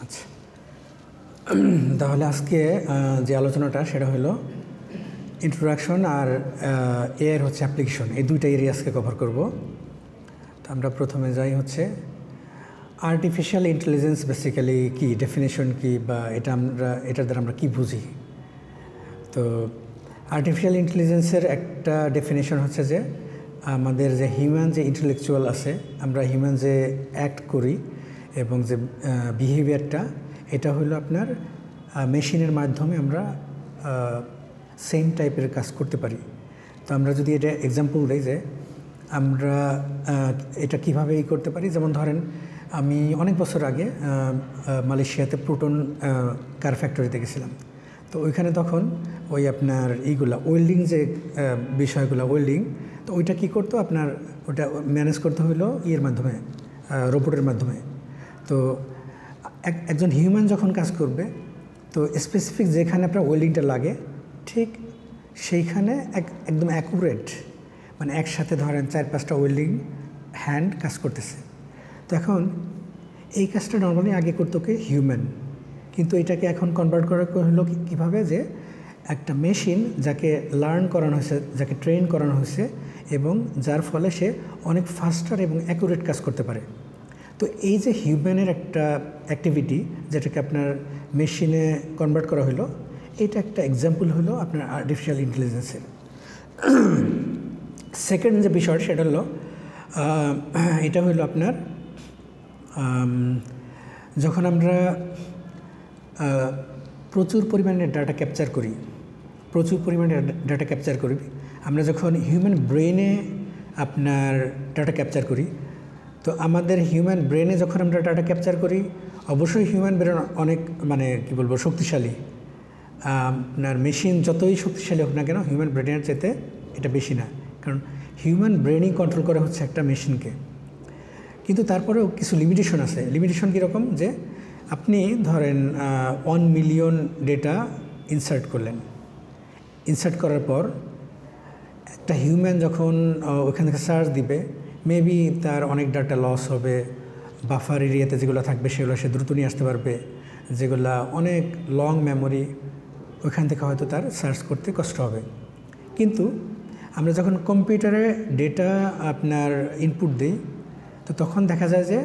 আচ্ছা, তাহলে আজকে যে আলোচনাটা সেটা হলো ইন্ট্রোডাকশন আর এর হচ্ছে অ্যাপ্লিকেশন, এই দুইটা এরিয়া আজকে কভার করব। তো আমরা প্রথমে যাই হচ্ছে আর্টিফিশিয়াল ইন্টেলিজেন্স বেসিক্যালি কি, ডেফিনেশন কি, বা এটার দ্বারা আমরা কি বুঝি। তো আর্টিফিশিয়াল ইন্টেলিজেন্সের একটা ডেফিনেশন হচ্ছে যে আমাদের যে হিউম্যান যে ইন্টেলেকচুয়াল আছে, আমরা হিউম্যান যে অ্যাক্ট করি এবং যে বিহেভিয়ারটা, এটা হলো আপনার মেশিনের মাধ্যমে আমরা সেম টাইপের কাজ করতে পারি। তো আমরা যদি এটা এক্সাম্পল দিই যে আমরা এটা কীভাবে করতে পারি, যেমন ধরেন আমি অনেক বছর আগে মালয়েশিয়াতে প্রোটন কার ফ্যাক্টরিতে গেছিলাম। তো ওইখানে তখন ওই আপনার এইগুলা ওয়েল্ডিং যে বিষয়গুলো ওয়েল্ডিং, তো ওইটা কী করতো আপনার, ওটা ম্যানেজ করতে হলো ইয়ের মাধ্যমে, রোবটের মাধ্যমে। তো একজন হিউম্যান যখন কাজ করবে, তো স্পেসিফিক যেখানে আপনার ওয়েল্ডিংটা লাগে ঠিক সেইখানে একদম অ্যাকুরেট, মানে একসাথে ধরেন 4-5টা ওয়েল্ডিং হ্যান্ড কাজ করতেছে। তো এখন এই কাজটা নর্মালি আগে করতো কি হিউম্যান, কিন্তু এটাকে এখন কনভার্ট করা হলো কীভাবে, যে একটা মেশিন যাকে লার্ন করানো হয়েছে, যাকে ট্রেন করানো হয়েছে, এবং যার ফলে সে অনেক ফাস্টার এবং অ্যাকুরেট কাজ করতে পারে। তো এই যে হিউম্যানের একটা অ্যাক্টিভিটি যেটাকে আপনার মেশিনে কনভার্ট করা হলো, এটা একটা এক্সাম্পল হলো আপনার আর্টিফিশিয়াল ইন্টেলিজেন্সের। সেকেন্ড যে বিষয় সেটা হলো এটা হলো আপনার যখন আমরা প্রচুর পরিমাণে ডাটা ক্যাপচার করি, আমরা যখন হিউম্যান ব্রেনে আপনার ডাটা ক্যাপচার করি, তো আমাদের হিউম্যান ব্রেনে যখন আমরা ডাটা ক্যাপচার করি, অবশ্যই হিউম্যান ব্রেন অনেক মানে কী বলবো শক্তিশালী। আপনার মেশিন যতই শক্তিশালী হোক না কেন, হিউম্যান ব্রেনের চাইতে এটা বেশি না, কারণ হিউম্যান ব্রেনই কন্ট্রোল করা হচ্ছে একটা মেশিনকে। কিন্তু তারপরেও কিছু লিমিটেশন আছে। লিমিটেশন কীরকম, যে আপনি ধরেন 1 মিলিয়ন ডেটা ইনসার্ট করলেন, ইনসার্ট করার পর একটা হিউম্যান যখন ওখান থেকে সার্চ দিবে, মেবি তার অনেক ডাটা লস হবে, বাফার এরিয়াতে যেগুলো থাকবে সেগুলো সে দ্রুত নিয়ে আসতে পারবে, যেগুলো অনেক লং মেমোরি, ওইখান থেকে হয়তো তার সার্চ করতে কষ্ট হবে। কিন্তু আমরা যখন কম্পিউটারে ডেটা আপনার ইনপুট দিই, তো তখন দেখা যায় যে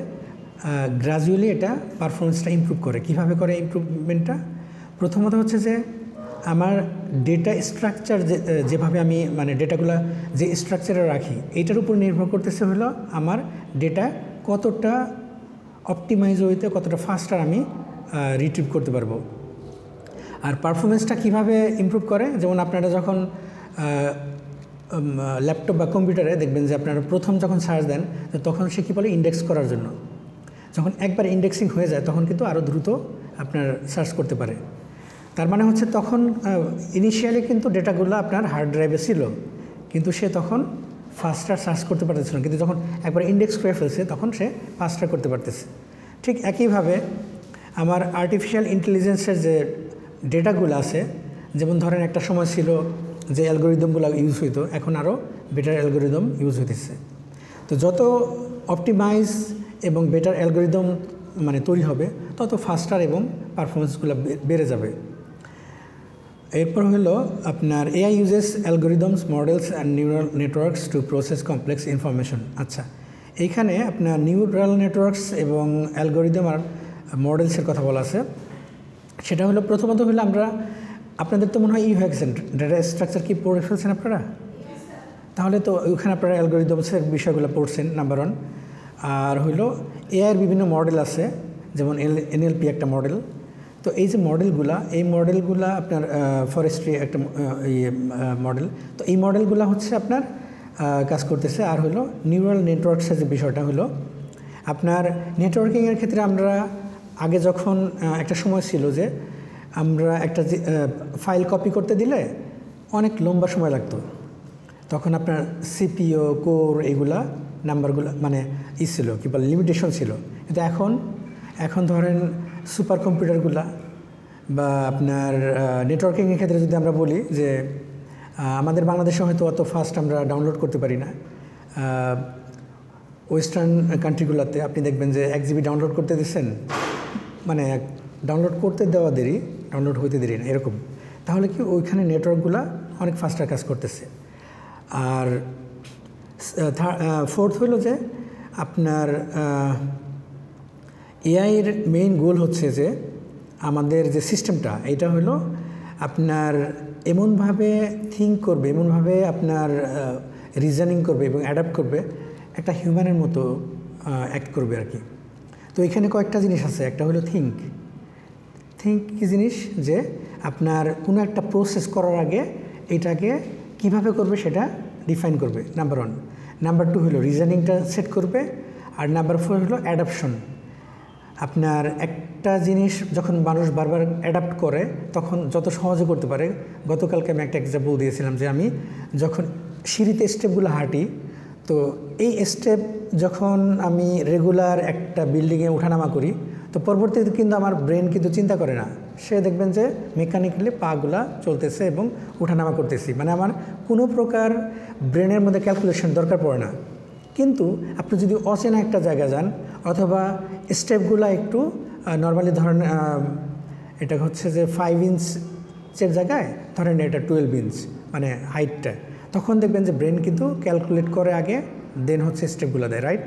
গ্রাজুয়ালি এটা পারফরমেন্সটা ইমপ্রুভ করে। কীভাবে করে ইমপ্রুভমেন্টটা? প্রথমত হচ্ছে যে আমার ডেটা স্ট্রাকচার যেভাবে আমি মানে ডেটাগুলো যে স্ট্রাকচারে রাখি, এইটার উপর নির্ভর করতেছে হলো আমার ডেটা কতটা অপটিমাইজ হইতে, কতটা ফাস্টার আমি রিট্রিভ করতে পারবো। আর পারফরমেন্সটা কীভাবে ইমপ্রুভ করে, যেমন আপনারা যখন ল্যাপটপ বা কম্পিউটারে দেখবেন যে আপনারা প্রথম যখন সার্চ দেন, তখন সে কী বলে ইন্ডেক্স করার জন্য। যখন একবার ইন্ডেক্সিং হয়ে যায়, তখন কিন্তু আরও দ্রুত আপনার সার্চ করতে পারে। তার মানে হচ্ছে তখন ইনিশিয়ালি কিন্তু ডেটাগুলো আপনার হার্ড ড্রাইভে ছিল, কিন্তু সে তখন ফাস্টার সার্চ করতে পারতেছিল না। কিন্তু যখন একবার ইন্ডেক্স করে ফেলছে, তখন সে ফাস্টার করতে পারতেছে। ঠিক একইভাবে আমার আর্টিফিশিয়াল ইন্টেলিজেন্সের যে ডেটাগুলো আছে, যেমন ধরেন একটা সময় ছিল যে অ্যালগোরিদমগুলো ইউজ হইতো, এখন আরও বেটার অ্যালগোরিদম ইউজ হইতেছে। তো যত অপটিমাইজ এবং বেটার অ্যালগোরিদম মানে তৈরি হবে, তত ফাস্টার এবং পারফরমেন্সগুলো বেড়ে যাবে। এরপর হলো আপনার AI uses algorithms, models and neural networks to process complex information. আচ্ছা, এইখানে আপনার নিউরাল নেটওয়ার্কস এবং অ্যালগোরিদম আর মডেলসের কথা বলা আছে। সেটা হলো প্রথমত হলো আপনাদের তো মনে হয় হয়ে গেছেন, ডেটা স্ট্রাকচার কি পড়ে ফেলছেন আপনারা? তাহলে তো ওইখানে আপনারা অ্যালগোরিদমসের বিষয়গুলো পড়ছেন নাম্বার 1। আর হইলো এআইয়ের বিভিন্ন মডেল আছে, যেমন এনএলপি একটা মডেল। তো এই যে মডেলগুলা আপনার ফরেস্ট্রি একটা মডেল। তো এই মডেলগুলো হচ্ছে আপনার কাজ করতেছে। আর হলো নিউরাল নেটওয়ার্কসের যে বিষয়টা হলো আপনার নেটওয়ার্কিংয়ের ক্ষেত্রে আমরা আগে যখন একটা সময় ছিল যে আমরা একটা ফাইল কপি করতে দিলে অনেক লম্বা সময় লাগতো, তখন আপনার সিপিইউ কোর এগুলা নাম্বারগুলো মানে ছিল কী বলে লিমিটেশন ছিল। কিন্তু এখন ধরেন সুপার কম্পিউটারগুলা বা আপনার নেটওয়ার্কিংয়ের ক্ষেত্রে যদি আমরা বলি যে আমাদের বাংলাদেশে হয়তো অত ফাস্ট আমরা ডাউনলোড করতে পারি না, ওয়েস্টার্ন কান্ট্রিগুলোতে আপনি দেখবেন যে 1 GB ডাউনলোড করতে দিচ্ছেন মানে ডাউনলোড করতে দেওয়া দেরি, ডাউনলোড হইতে দেরি না এরকম, তাহলে কি ওইখানে নেটওয়ার্কগুলো অনেক ফাস্টার কাজ করতেছে। আর ফোর্থ হলো যে আপনার এআইয়ের মেইন গোল হচ্ছে যে আমাদের যে সিস্টেমটা এটা হলো আপনার এমনভাবে থিঙ্ক করবে, এমনভাবে আপনার রিজনিং করবে এবং অ্যাডাপ্ট করবে, একটা হিউম্যানের মতো অ্যাক্ট করবে আর কি। তো এখানে কয়েকটা জিনিস আছে। একটা হলো থিঙ্ক কী জিনিস, যে আপনার কোনো একটা প্রসেস করার আগে এটাকে কিভাবে করবে সেটা ডিফাইন করবে, নাম্বার 1। নাম্বার 2 হলো রিজনিংটা সেট করবে। আর নাম্বার 4 হলো অ্যাডাপশন। আপনার একটা জিনিস যখন মানুষ বারবার অ্যাডাপ্ট করে তখন যত সহজে করতে পারে। গতকালকে আমি একটা এক্সাম্পল দিয়েছিলাম যে আমি যখন সিঁড়িতে স্টেপগুলো হাঁটি, তো এই স্টেপ যখন আমি রেগুলার একটা বিল্ডিংয়ে ওঠানামা করি, তো পরবর্তীতে কিন্তু আমার ব্রেন কিন্তু চিন্তা করে না, সে দেখবেন যে মেকানিক্যালি পাগুলা চলতেছে এবং ওঠানামা করতেছি, মানে আমার কোনো প্রকার ব্রেনের মধ্যে ক্যালকুলেশন দরকার পড়ে না। কিন্তু আপনি যদি অচেনা একটা জায়গায় যান অথবা স্টেপগুলো একটু নর্মালি ধরেন এটা হচ্ছে যে 5 ইঞ্চের জায়গায় ধরেন এটা 12 ইঞ্চ মানে হাইটটা, তখন দেখবেন যে ব্রেন কিন্তু ক্যালকুলেট করে আগে, দেন হচ্ছে স্টেপগুলো দেয়, রাইট?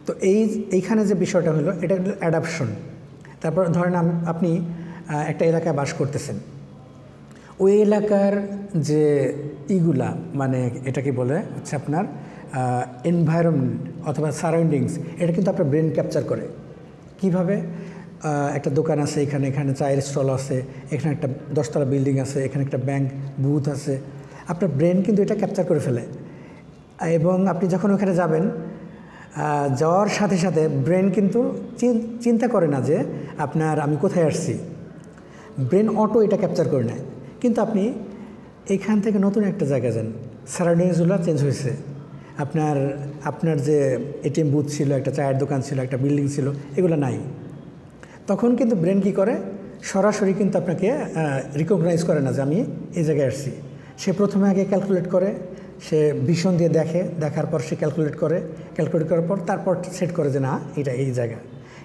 তো এইখানে যে বিষয়টা হলো এটা হলো অ্যাডাপশন। তারপর ধরেন আপনি একটা এলাকায় বাস করতেছেন, ওই এলাকার যে ইগুলা মানে এটাকে বলে হচ্ছে আপনার এনভায়রনমেন্ট অথবা সারাউন্ডিংস, এটা কিন্তু আপনার ব্রেন ক্যাপচার করে। কিভাবে? একটা দোকান আছে, এখানে চায়ের স্টল আছে, এখানে একটা 10তলা বিল্ডিং আছে, এখানে একটা ব্যাংক বুথ আছে, আপনার ব্রেন কিন্তু এটা ক্যাপচার করে ফেলে। এবং আপনি যখন ওখানে যাবেন, যাওয়ার সাথে সাথে ব্রেন কিন্তু চিন্তা করে না যে আপনার আমি কোথায় আসছি, ব্রেন অটো এটা ক্যাপচার করে নেয়। কিন্তু আপনি এখান থেকে নতুন একটা জায়গায় যান, সারাউন্ডিংসগুলো চেঞ্জ হয়েছে, আপনার যে এটিএম বুথ ছিল, একটা চায়ের দোকান ছিল, একটা বিল্ডিং ছিল, এগুলো নাই। তখন কিন্তু ব্রেন কী করে, সরাসরি কিন্তু আপনাকে রিকগনাইজ করে না যে আমি এই জায়গায় আসছি। সে প্রথমে আগে ক্যালকুলেট করে, সে ভিশন দিয়ে দেখার পর সে ক্যালকুলেট করার পর তারপর সেট করে যে না এটা এই জায়গা।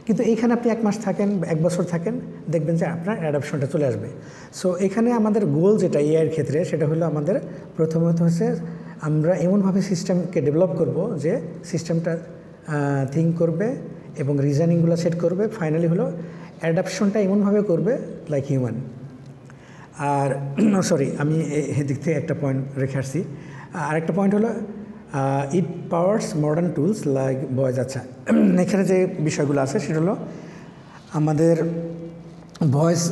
কিন্তু এইখানে আপনি 1 মাস থাকেন, 1 বছর থাকেন, দেখবেন যে আপনার অ্যাডাপশনটা চলে আসবে। সো এখানে আমাদের গোল যেটা এআইয়ের ক্ষেত্রে, সেটা হলো আমাদের প্রথমত হচ্ছে আমরা এমনভাবে সিস্টেমকে ডেভেলপ করব যে সিস্টেমটা থিঙ্ক করবে এবং রিজনিংগুলো সেট করবে, ফাইনালি হলো অ্যাডাপশনটা এমনভাবে করবে লাইক হিউম্যান। আর সরি, আমি এদিক থেকে একটা পয়েন্ট রেখে আসছি। আরেকটা পয়েন্ট হলো it powers modern tools like voice. আচ্ছা, এখানে যে বিষয়গুলো আছে সেটা হলো আমাদের ভয়েস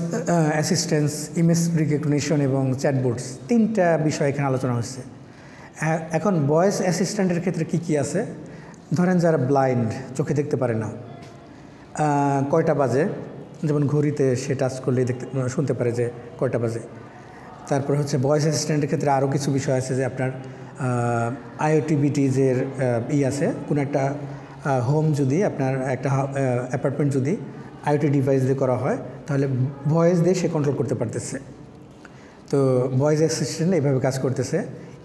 অ্যাসিস্ট্যান্স, ইমেজ রিকগনিশন এবং চ্যাটবোর্ডস, 3টা বিষয় এখানে আলোচনা হচ্ছে। এখন ভয়েস অ্যাসিস্ট্যান্টের ক্ষেত্রে কি আছে, ধরেন যারা ব্লাইন্ড, চোখে দেখতে পারে না, কয়টা বাজে, যেমন ঘড়িতে সে টাচ করলে শুনতে পারে যে কয়টা বাজে। তারপর হচ্ছে ভয়েস অ্যাসিস্ট্যান্টের ক্ষেত্রে আরও কিছু বিষয় আছে যে আপনার আইওটিবিটিজের আছে, কোনো একটা হোম যদি আপনার একটা অ্যাপার্টমেন্ট যদি আইওটি ডিভাইস দিয়ে করা হয়, তাহলে ভয়েস দিয়ে সে কন্ট্রোল করতে পারতেছে। তো ভয়েস অ্যাসিস্ট্যান্ট এইভাবে কাজ করতেছে।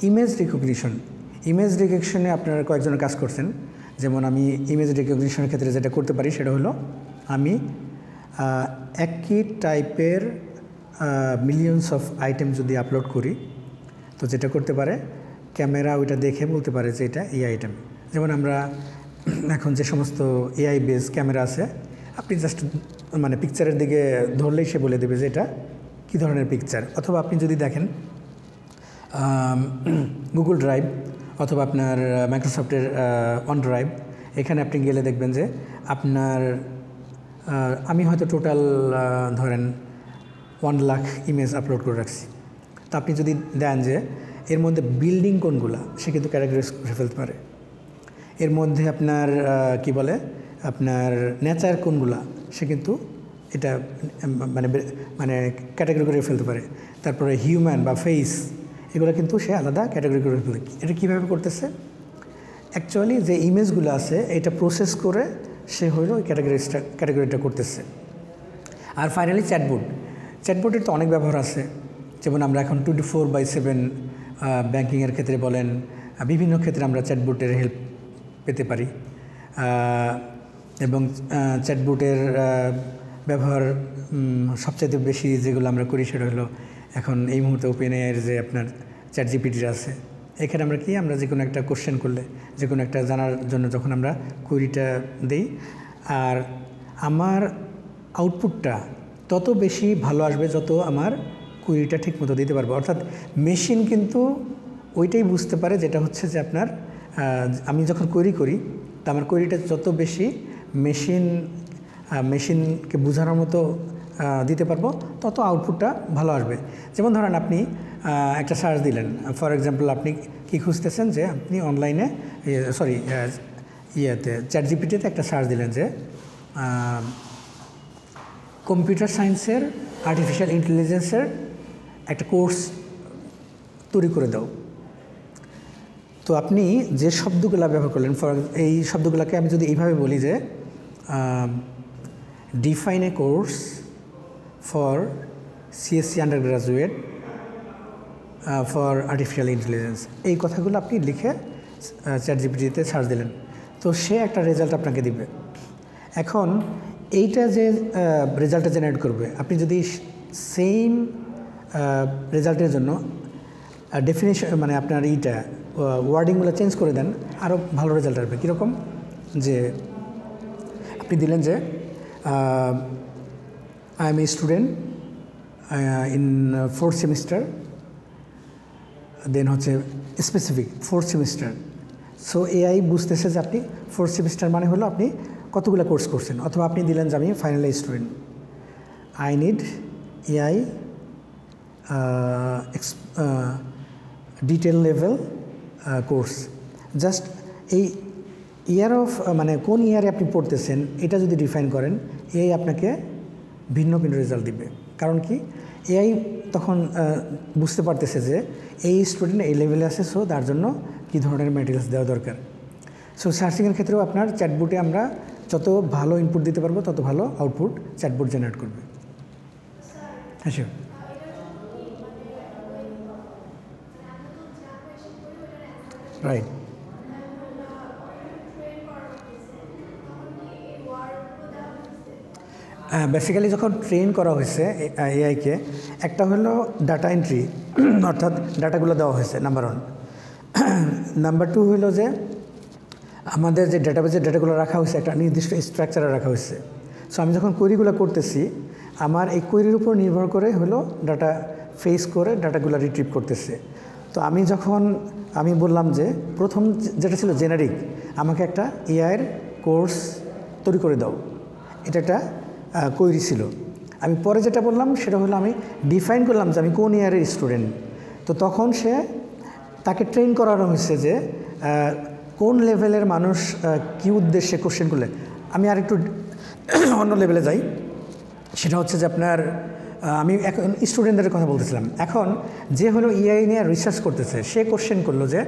ইমেজ রিকগনিশনে আপনারা কয়েকজনের কাজ করছেন। যেমন আমি ইমেজ রিকগনিশনের ক্ষেত্রে যেটা করতে পারি সেটা হলো আমি একই টাইপের মিলিয়নস অফ আইটেম যদি আপলোড করি, তো যেটা করতে পারে ক্যামেরা ওইটা দেখে বলতে পারে যে এটা এই আইটেম। যেমন আমরা এখন যে সমস্ত এআই বেস ক্যামেরা আছে, আপনি জাস্ট মানে পিকচারের দিকে ধরলেই সে বলে দেবে যে এটা কী ধরনের পিকচার। অথবা আপনি যদি দেখেন গুগল ড্রাইভ অথবা আপনার মাইক্রোসফটের ওয়ান ড্রাইভ, এখানে আপনি গেলে দেখবেন যে আপনার আমি হয়তো টোটাল ধরেন 1 লাখ ইমেজ আপলোড করে রাখছি। তো আপনি যদি দেন যে এর মধ্যে বিল্ডিং কোনগুলা, সে কিন্তু ক্যাটাগরাইজ করে ফেলতে পারে। এর মধ্যে আপনার কি বলে আপনার নেচার কোনগুলা, সে কিন্তু এটা মানে ক্যাটাগরি করে ফেলতে পারে। তারপরে হিউম্যান বা ফেস, এগুলো কিন্তু সে আলাদা ক্যাটাগরি করে ফেলে। এটা কীভাবে করতেছে, অ্যাকচুয়ালি যে ইমেজগুলো আছে এটা প্রসেস করে সে হলো ক্যাটাগরিটা করতেছে। আর ফাইনালি চ্যাটবোর্ডের তো অনেক ব্যবহার আছে। যেমন আমরা এখন 24/7 ব্যাংকিংয়ের ক্ষেত্রে বলেন, বিভিন্ন ক্ষেত্রে আমরা চ্যাটবোর্ডের হেল্প পেতে পারি। এবং চ্যাটবোর্ডের ব্যবহার সবচাইতে বেশি যেগুলো আমরা করি সেটা হলো এখন এই মুহূর্তে ওপেন এআইয়ের যে আপনার চ্যাট জিপিটি আছে, এখানে আমরা আমরা যে কোনো একটা কোশ্চেন করলে, যে কোনো একটা জানার জন্য যখন আমরা কুইরিটা দিই, আর আমার আউটপুটটা তত বেশি ভালো আসবে যত আমার কুইরিটা ঠিক মতো দিতে পারবো। অর্থাৎ মেশিন কিন্তু ওইটাই বুঝতে পারে যেটা হচ্ছে যে আপনার আমি যখন কোয়েরি করি তা আমার কোয়েরিটা যত বেশি মেশিনকে বোঝানোর মতো দিতে পারবো তত আউটপুটটা ভালো আসবে। যেমন ধরেন আপনি একটা সার্চ দিলেন, ফর এক্সাম্পল আপনি কি খুঁজতেছেন যে আপনি অনলাইনে চ্যাট জিপিটিতে একটা সার্চ দিলেন যে কম্পিউটার সায়েন্সের আর্টিফিশিয়াল ইন্টেলিজেন্সের একটা কোর্স তৈরি করে দাও। তো আপনি যে শব্দগুলো ব্যবহার করলেন, এই শব্দগুলোকে আমি যদি এইভাবে বলি যে define a course for CSC under graduate for artificial intelligence, এই কথাগুলো আপনি লিখে চ্যাট জিপিটিতে সার্চ দিলেন, তো সে একটা রেজাল্ট আপনাকে দিবে। এখন এইটা যে রেজাল্টটা জেনারেট করবে, আপনি যদি সেম রেজাল্টের জন্য ডেফিনেশন মানে আপনার ওয়ার্ডিংগুলো চেঞ্জ করে দেন, আরও ভালো রেজাল্ট আসবে। কীরকম? যে আপনি দিলেন যে I am a student in 4th semester, then হচ্ছে specific 4th semester. So AI বুঝতেছে যে আপনি 4th সেমিস্টার মানে হলো আপনি কতগুলো কোর্স করছেন। অথবা আপনি দিলেন যে আমি final student, I need AI detail level course. Just এই ইয়ার অফ মানে কোন ইয়ারে আপনি পড়তেছেন এটা যদি ডিফাইন করেন, এআই আপনাকে ভিন্ন ভিন্ন রেজাল্ট দিবে। কারণ কি, এআই তখন বুঝতে পারতেছে যে এই স্টুডেন্ট এই লেভেলে আছে, সো তার জন্য কী ধরনের ম্যাটেরিয়ালস দেওয়া দরকার। সো সার্চিংয়ের ক্ষেত্রেও আপনার চ্যাটবোটে আমরা যত ভালো ইনপুট দিতে পারবো তত ভালো আউটপুট চ্যাটবোট জেনারেট করবে। হ্যাঁ শিওর। রাইট। বেসিক্যালি যখন ট্রেন করা হয়েছে এআইকে, একটা হলো ডাটা এন্ট্রি, অর্থাৎ ডাটাগুলো দেওয়া হয়েছে, নাম্বার 1। নাম্বার 2 হলো যে আমাদের যে ডাটাবেজের ডাটাগুলো রাখা হয়েছে একটা নির্দিষ্ট স্ট্রাকচারে রাখা হয়েছে। সো আমি যখন কোয়েরিগুলো করতেছি, আমার এই কোয়েরির উপর নির্ভর করে হলো ডাটা ফেস করে ডাটাগুলো রিট্রিভ করতেছে। তো আমি বললাম যে প্রথম যেটা ছিল জেনারিক, আমাকে একটা এআইয়ের কোর্স তৈরি করে দাও, এটা একটা কোয়েরি ছিল। আমি পরে যেটা বললাম সেটা হলো আমি ডিফাইন করলাম যে আমি কোন ইয়ারের স্টুডেন্ট। তো তখন তাকে ট্রেন করানো হয়েছে যে কোন লেভেলের মানুষ কী উদ্দেশ্যে কোশ্চেন করলে। আমি আর একটু অন্য লেভেলে যাই, সেটা হচ্ছে যে আপনার আমি এখন স্টুডেন্টদের কথা বলতেছিলাম। এখন যে হলো এআই নিয়ে রিসার্চ করতেছে, সে কোশ্চেন করলো যে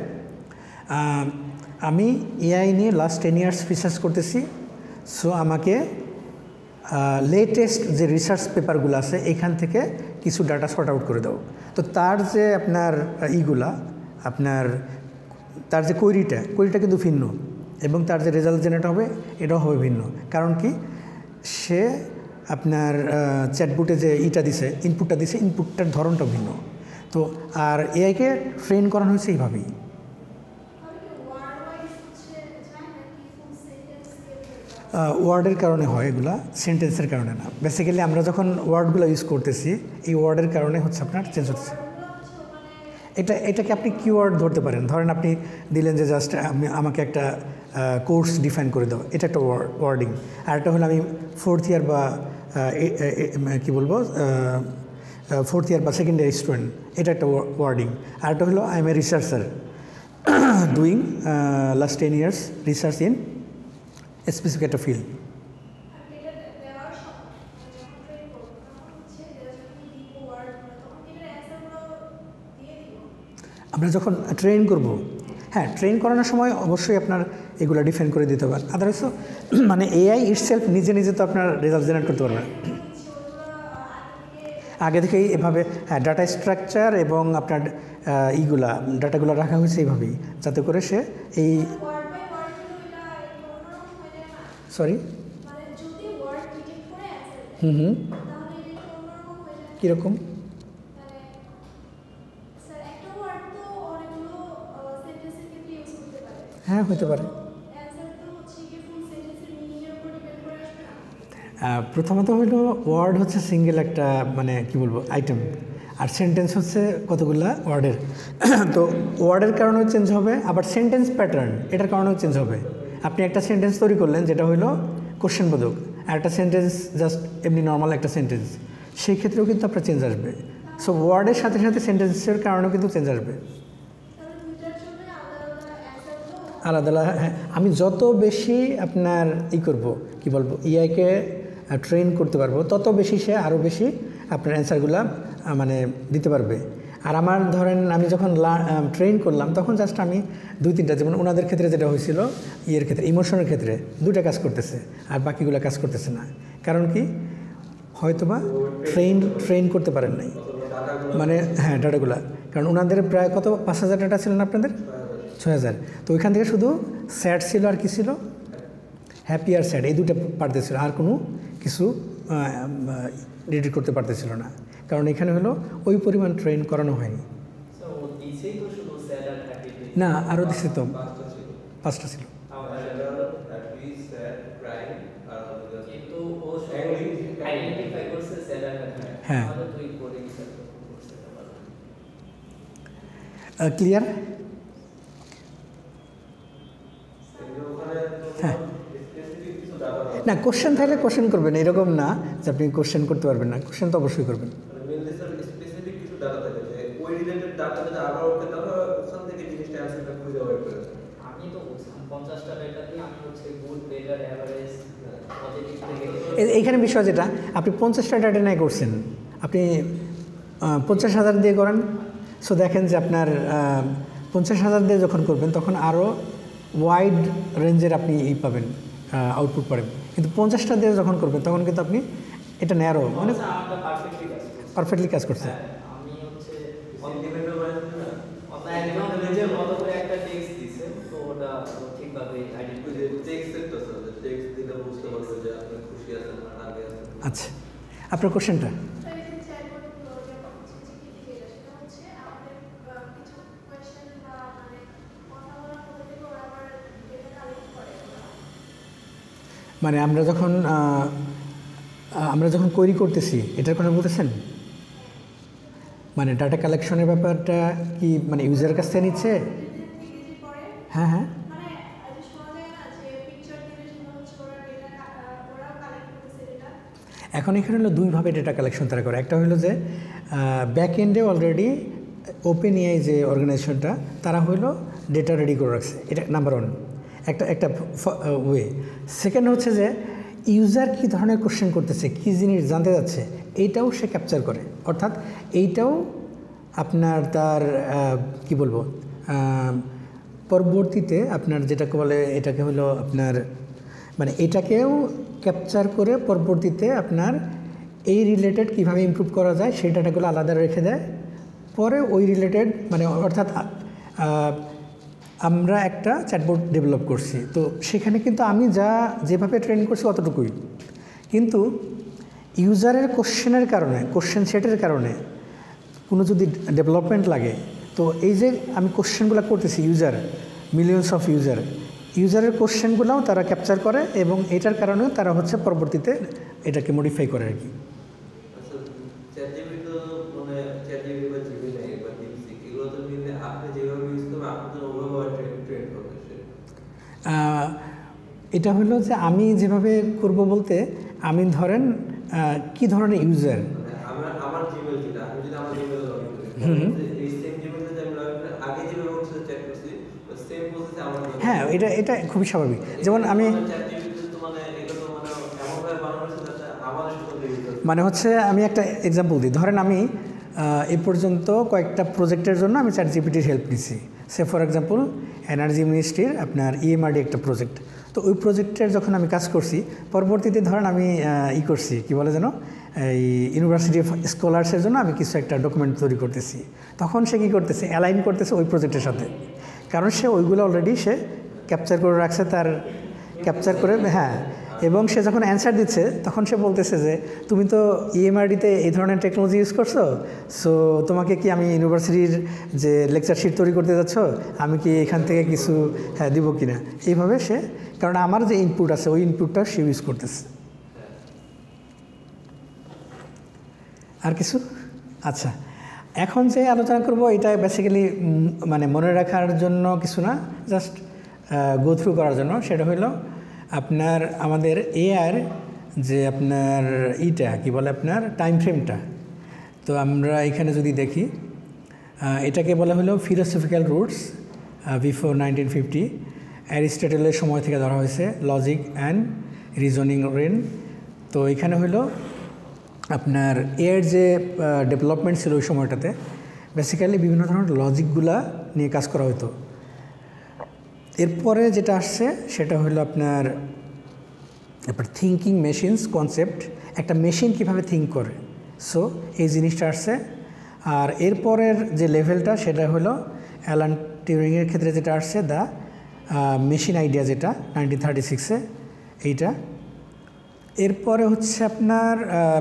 আমি এআই নিয়ে লাস্ট 10 ইয়ার্স রিসার্চ করতেছি, সো আমাকে লেটেস্ট যে রিসার্চ পেপারগুলো আছে এখান থেকে কিছু ডাটা শর্ট আউট করে দাও। তো তার যে আপনার তার যে কোয়েরিটা কিন্তু ভিন্ন, এবং তার যে রেজাল্ট জেনারেট হবে এটাও হবে ভিন্ন। কারণ কি, সে আপনার চ্যাটবুটে যে দিছে, ইনপুটটা দিছে, ইনপুটটার ধরনটা ভিন্ন। তো আর এআইকে ট্রেন করানো হয়েছে এইভাবেই। ওয়ার্ডের কারণে হয় এগুলা, সেন্টেন্সের কারণে না। বেসিক্যালি আমরা যখন ওয়ার্ডগুলো ইউজ করতেছি, এই ওয়ার্ডের কারণে হচ্ছে আপনার চেঞ্জ হচ্ছে। এটাকে আপনি কিওয়ার্ড ধরতে পারেন। ধরেন আপনি দিলেন যে জাস্ট আমাকে একটা কোর্স ডিফাইন করে দাও, এটা একটা ওয়ার্ডিং। আর একটা হলো আমি 4th ইয়ার বা কী বলবো 4th ইয়ার বা 2nd ইয়ার স্টুডেন্ট, এটা একটা ওয়ার্ডিং। আর একটা হলো I am A researcher doing last 10 years research in specific একটা ফিল্ড। আমরা যখন ট্রেন করব, হ্যাঁ, ট্রেন করানোর সময় অবশ্যই আপনার এগুলো ডিফাইন করে দিতে পারেন। আদারওয়াইজ মানে এআই ইটসেলফ নিজে তো আপনার রেজাল্ট জেনারেট করতে পারবে আগে থেকেই এভাবে। হ্যাঁ, ডাটা স্ট্রাকচার এবং আপনার ডাটাগুলো রাখা হয়েছে এইভাবেই, যাতে করে সে সরি হুম কীরকম? হ্যাঁ হতে পারে। প্রথমত হলো ওয়ার্ড হচ্ছে সিঙ্গেল একটা মানে কি বলবো আইটেম, আর সেন্টেন্স হচ্ছে কতগুলা ওয়ার্ডের। তো ওয়ার্ডের কারণেও চেঞ্জ হবে, আবার সেন্টেন্স প্যাটার্ন এটার কারণেও চেঞ্জ হবে। আপনি একটা সেন্টেন্স তৈরি করলেন যেটা হলো কোশ্চেনবোধক, আর একটা সেন্টেন্স জাস্ট এমনি নর্মাল একটা সেন্টেন্স, সেই ক্ষেত্রেও কিন্তু আপনার চেঞ্জ আসবে। সো ওয়ার্ডের সাথে সাথে সেন্টেন্সের কারণেও কিন্তু চেঞ্জ আসবে। আলাদা আলাদা, হ্যাঁ। আমি যত বেশি আপনার করব কি বলবো এআইকে ট্রেন করতে পারবো, তত বেশি সে আরও বেশি আপনার অ্যান্সারগুলো মানে দিতে পারবে। আর আমার ধরেন আমি যখন ট্রেন করলাম তখন জাস্ট আমি 2-3টা, যেমন ওনাদের ক্ষেত্রে যেটা হয়েছিল ক্ষেত্রে ইমোশনের ক্ষেত্রে 2টা কাজ করতেছে আর বাকিগুলো কাজ করতেছে না। কারণ কি হয়তোবা ট্রেন করতে পারেন নাই, মানে হ্যাঁ ডাটাগুলো। কারণ ওনাদের প্রায় কত 5,000 ডাটা ছিল না আপনাদের? 6,000। তো ওইখান থেকে শুধু স্যাড ছিল আর কি ছিল, হ্যাপি আর স্যাড, এই 2টা পারতেছিল, আর কোনো কিছু রিডিট করতে পারতেছিল না। কারণ এখানে হলো ওই পরিমাণ ট্রেন করানো হয়নি। না আরও দিচ্ছে তো 5টা ছিল। হ্যাঁ ক্লিয়ার? হ্যাঁ না, কোশ্চেন থাকলে কোশ্চেন করবেন, এরকম না যে আপনি কোশ্চেন করতে পারবেন না, কোশ্চেন তো অবশ্যই করবেন। এইখানে বিষয় যেটা আপনি 50টা ডাটা নিয়ে করছেন, আপনি 50,000 দিয়ে করেন। সো দেখেন যে আপনার 50,000 দিয়ে যখন করবেন তখন আরও ওয়াইড রেঞ্জের আপনি পাবেন, আউটপুট পাবেন। কিন্তু 50টা দিয়ে যখন করবেন তখন কিন্তু আপনি এটা ন্যারো মানে পারফেক্টলি কাজ করছে। আচ্ছা আপনার কোশ্চেনটা? মানে আমরা যখন কোয়েরি করতেছি এটার কথা বলতেছেন? মানে ডাটা কালেকশনের ব্যাপারটা কি মানে ইউজারের কাছ থেকে নিচ্ছে? হ্যাঁ হ্যাঁ এখন এখানে হলো 2ভাবে ডেটা কালেকশন তারা করে। একটা হলো যে ব্যাক এন্ডে অলরেডি ওপেন এআই যে অর্গানাইজেশনটা তারা হলো ডেটা রেডি করে রাখছে, এটা নাম্বার 1 একটা ওয়ে। সেকেন্ড হচ্ছে যে ইউজার কী ধরনের কোশ্চেন করতেছে, কী জিনিস জানতে যাচ্ছে, এইটাও সে ক্যাপচার করে। অর্থাৎ এইটাও আপনার তার কি বলবো পরবর্তীতে আপনার যেটাকে বলে এটাকে হলো আপনার মানে এটাকেও ক্যাপচার করে পরবর্তীতে আপনার এই রিলেটেড কীভাবে ইমপ্রুভ করা যায় সেই ডাটাগুলো আলাদা রেখে দেয়। পরে ওই রিলেটেড মানে অর্থাৎ আমরা একটা চ্যাটবোর্ড ডেভেলপ করছি, তো সেখানে কিন্তু আমি যেভাবে ট্রেন করছি অতটুকুই, কিন্তু ইউজারের কোশ্চেনের কারণে কোশ্চেন সেটের কারণে কোনো যদি ডেভেলপমেন্ট লাগে, তো এই যে আমি কোশ্চেনগুলো করতেছি মিলিয়নস অফ ইউজারের কোশ্চেনগুলোও তারা ক্যাপচার করে এবং এটার কারণেও তারা হচ্ছে পরবর্তীতে এটাকে মডিফাই করে আর কি। এটা হলো যে আমি যেভাবে করব বলতে আমি ধরেন কি ধরনের ইউজার, হ্যাঁ এটা খুবই স্বাভাবিক। যেমন আমি মানে হচ্ছে আমি একটা এক্সাম্পল দিই, ধরেন আমি এই পর্যন্ত কয়েকটা প্রজেক্টের জন্য আমি চ্যাটজিপিটির হেল্প নিছি। সে ফর এক্সাম্পল এনার্জি মিনিস্ট্রির আপনার ইএমআরডি একটা প্রজেক্ট, তো ওই প্রজেক্টের যখন আমি কাজ করছি পরবর্তীতে ধরেন আমি করছি কি বলে যেন এই ইউনিভার্সিটি অফ স্কলার্সের জন্য আমি কিছু একটা ডকুমেন্ট তৈরি করতেছি, তখন সে কী করতেছে অ্যালাইন করতেছে ওই প্রজেক্টের সাথে, কারণ সে ওইগুলো অলরেডি সে ক্যাপচার করে রাখছে, তার ক্যাপচার করে হ্যাঁ এবং সে যখন অ্যান্সার দিচ্ছে তখন সে বলতেছে যে তুমি তো ইএমআরডিতে এই ধরনের টেকনোলজি ইউজ করছো, সো তোমাকে কি আমি ইউনিভার্সিটির যে লেকচার শিট তৈরি করতে যাচ্ছ, আমি কি এখান থেকে কিছু দিব কি না, এইভাবে সে, কারণ আমার যে ইনপুট আছে ওই ইনপুটটা সে ইউজ করতেছে। আর কিছু? আচ্ছা, এখন যে আলোচনা করব এটা বেসিক্যালি মানে মনে রাখার জন্য কিছু না, জাস্ট গো থ্রু করার জন্য। সেটা হলো আপনার আমাদের এআর যে আপনার ইটা কি বলে আপনার টাইম ফ্রেমটা। তো আমরা এখানে যদি দেখি এটাকে বলা হলো ফিলোসফিক্যাল রুটস বিফোর 1950, অ্যারিস্টটলের সময় থেকে ধরা হয়েছে, লজিক অ্যান্ড রিজনিং রেন। তো এখানে হলো আপনার এর যে ডেভেলপমেন্ট ছিল ওই সময়টাতে বেসিক্যালি বিভিন্ন ধরনের লজিকগুলা নিয়ে কাজ করা হতো। এরপরে যেটা আসছে সেটা হলো আপনার থিঙ্কিং মেশিনস কনসেপ্ট, একটা মেশিন কীভাবে থিঙ্ক করে, সো এই জিনিসটা আসছে। আর এরপরের যে লেভেলটা সেটা হলো অ্যালান টিউরিংয়ের ক্ষেত্রে যেটা আসছে দ্য মেশিন আইডিয়া, যেটা 1936-এ এইটা। এরপরে হচ্ছে আপনার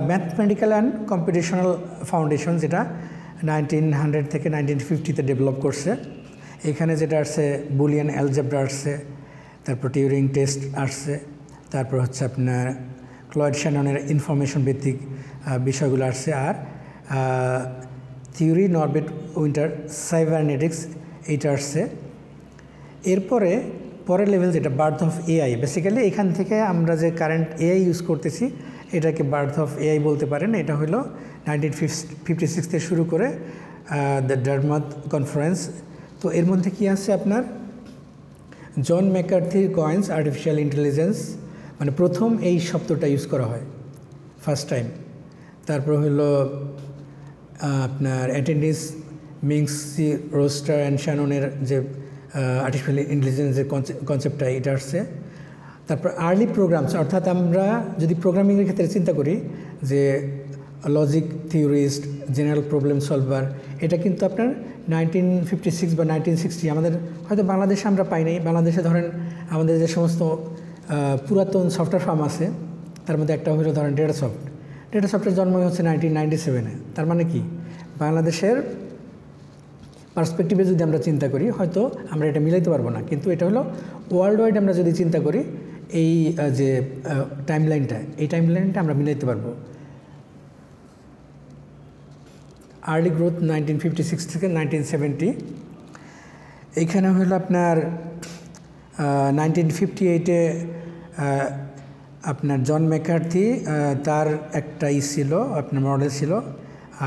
ম্যাথমেটিক্যাল অ্যান্ড কম্পিটিশনাল ফাউন্ডেশন, যেটা 1900 থেকে 1950-তে ডেভেলপ করছে। এখানে যেটা আসছে বুলিয়ান অ্যালজেব্রা আসছে, তারপর টিউরিং টেস্ট আসছে, তারপর হচ্ছে আপনার ক্লয়েড শ্যাননের ইনফরমেশন ভিত্তিক বিষয়গুলো আসছে, আর থিওরি নরবেট উইন্টার সাইবারনেটিক্স এইটা আসছে। এরপরে পরের লেভেল যেটা বার্থ অফ এআই, বেসিক্যালি এখান থেকে আমরা যে কারেন্ট এআই ইউজ করতেছি এটাকে বার্থ অফ এআই বলতে পারেন। এটা হলো 1956 থেকে শুরু করে দ্য ডারমাথ কনফারেন্স। তো এর মধ্যে কি আছে আপনার জন ম্যাকার্থির কয়েন্স আর্টিফিশিয়াল ইন্টেলিজেন্স, মানে প্রথম এই শব্দটা ইউজ করা হয় ফার্স্ট টাইম। তারপর হলো আপনার অ্যাটেন্ডিস মিংসি রোস্টার অ্যান্ড শ্যাননের যে আর্টিফিশিয়াল ইন্টেলিজেন্সের কনসেপ্টটা এটা আসছে। তারপর আর্লি প্রোগ্রামস, অর্থাৎ আমরা যদি প্রোগ্রামিংয়ের ক্ষেত্রে চিন্তা করি যে logic theorist, general problem solver, এটা কিন্তু আপনার 1956 বা 1960 আমাদের হয়তো বাংলাদেশে আমরা পাই নাই। বাংলাদেশে ধরেন আমাদের যে সমস্ত পুরাতন সফটওয়্যার ফার্ম আছে তার মধ্যে একটা হলো ধরেন ডেটাসফটের জন্ম হচ্ছে 1997-এ। তার মানে কি বাংলাদেশের পার্সপেক্টিভে যদি আমরা চিন্তা করি হয়তো আমরা এটা মিলাইতে পারবো না, কিন্তু এটা হলো ওয়ার্ল্ড ওয়াইড আমরা যদি চিন্তা করি এই যে টাইমলাইনটা, এই টাইমলাইনটা আমরা মিলাইতে পারবো। আর্লি গ্রোথ 1956 থেকে 1970। এইখানে হলো আপনার 1958-এ আপনার জন ম্যাকার্থি তার একটা ছিল আপনার মডেল ছিল,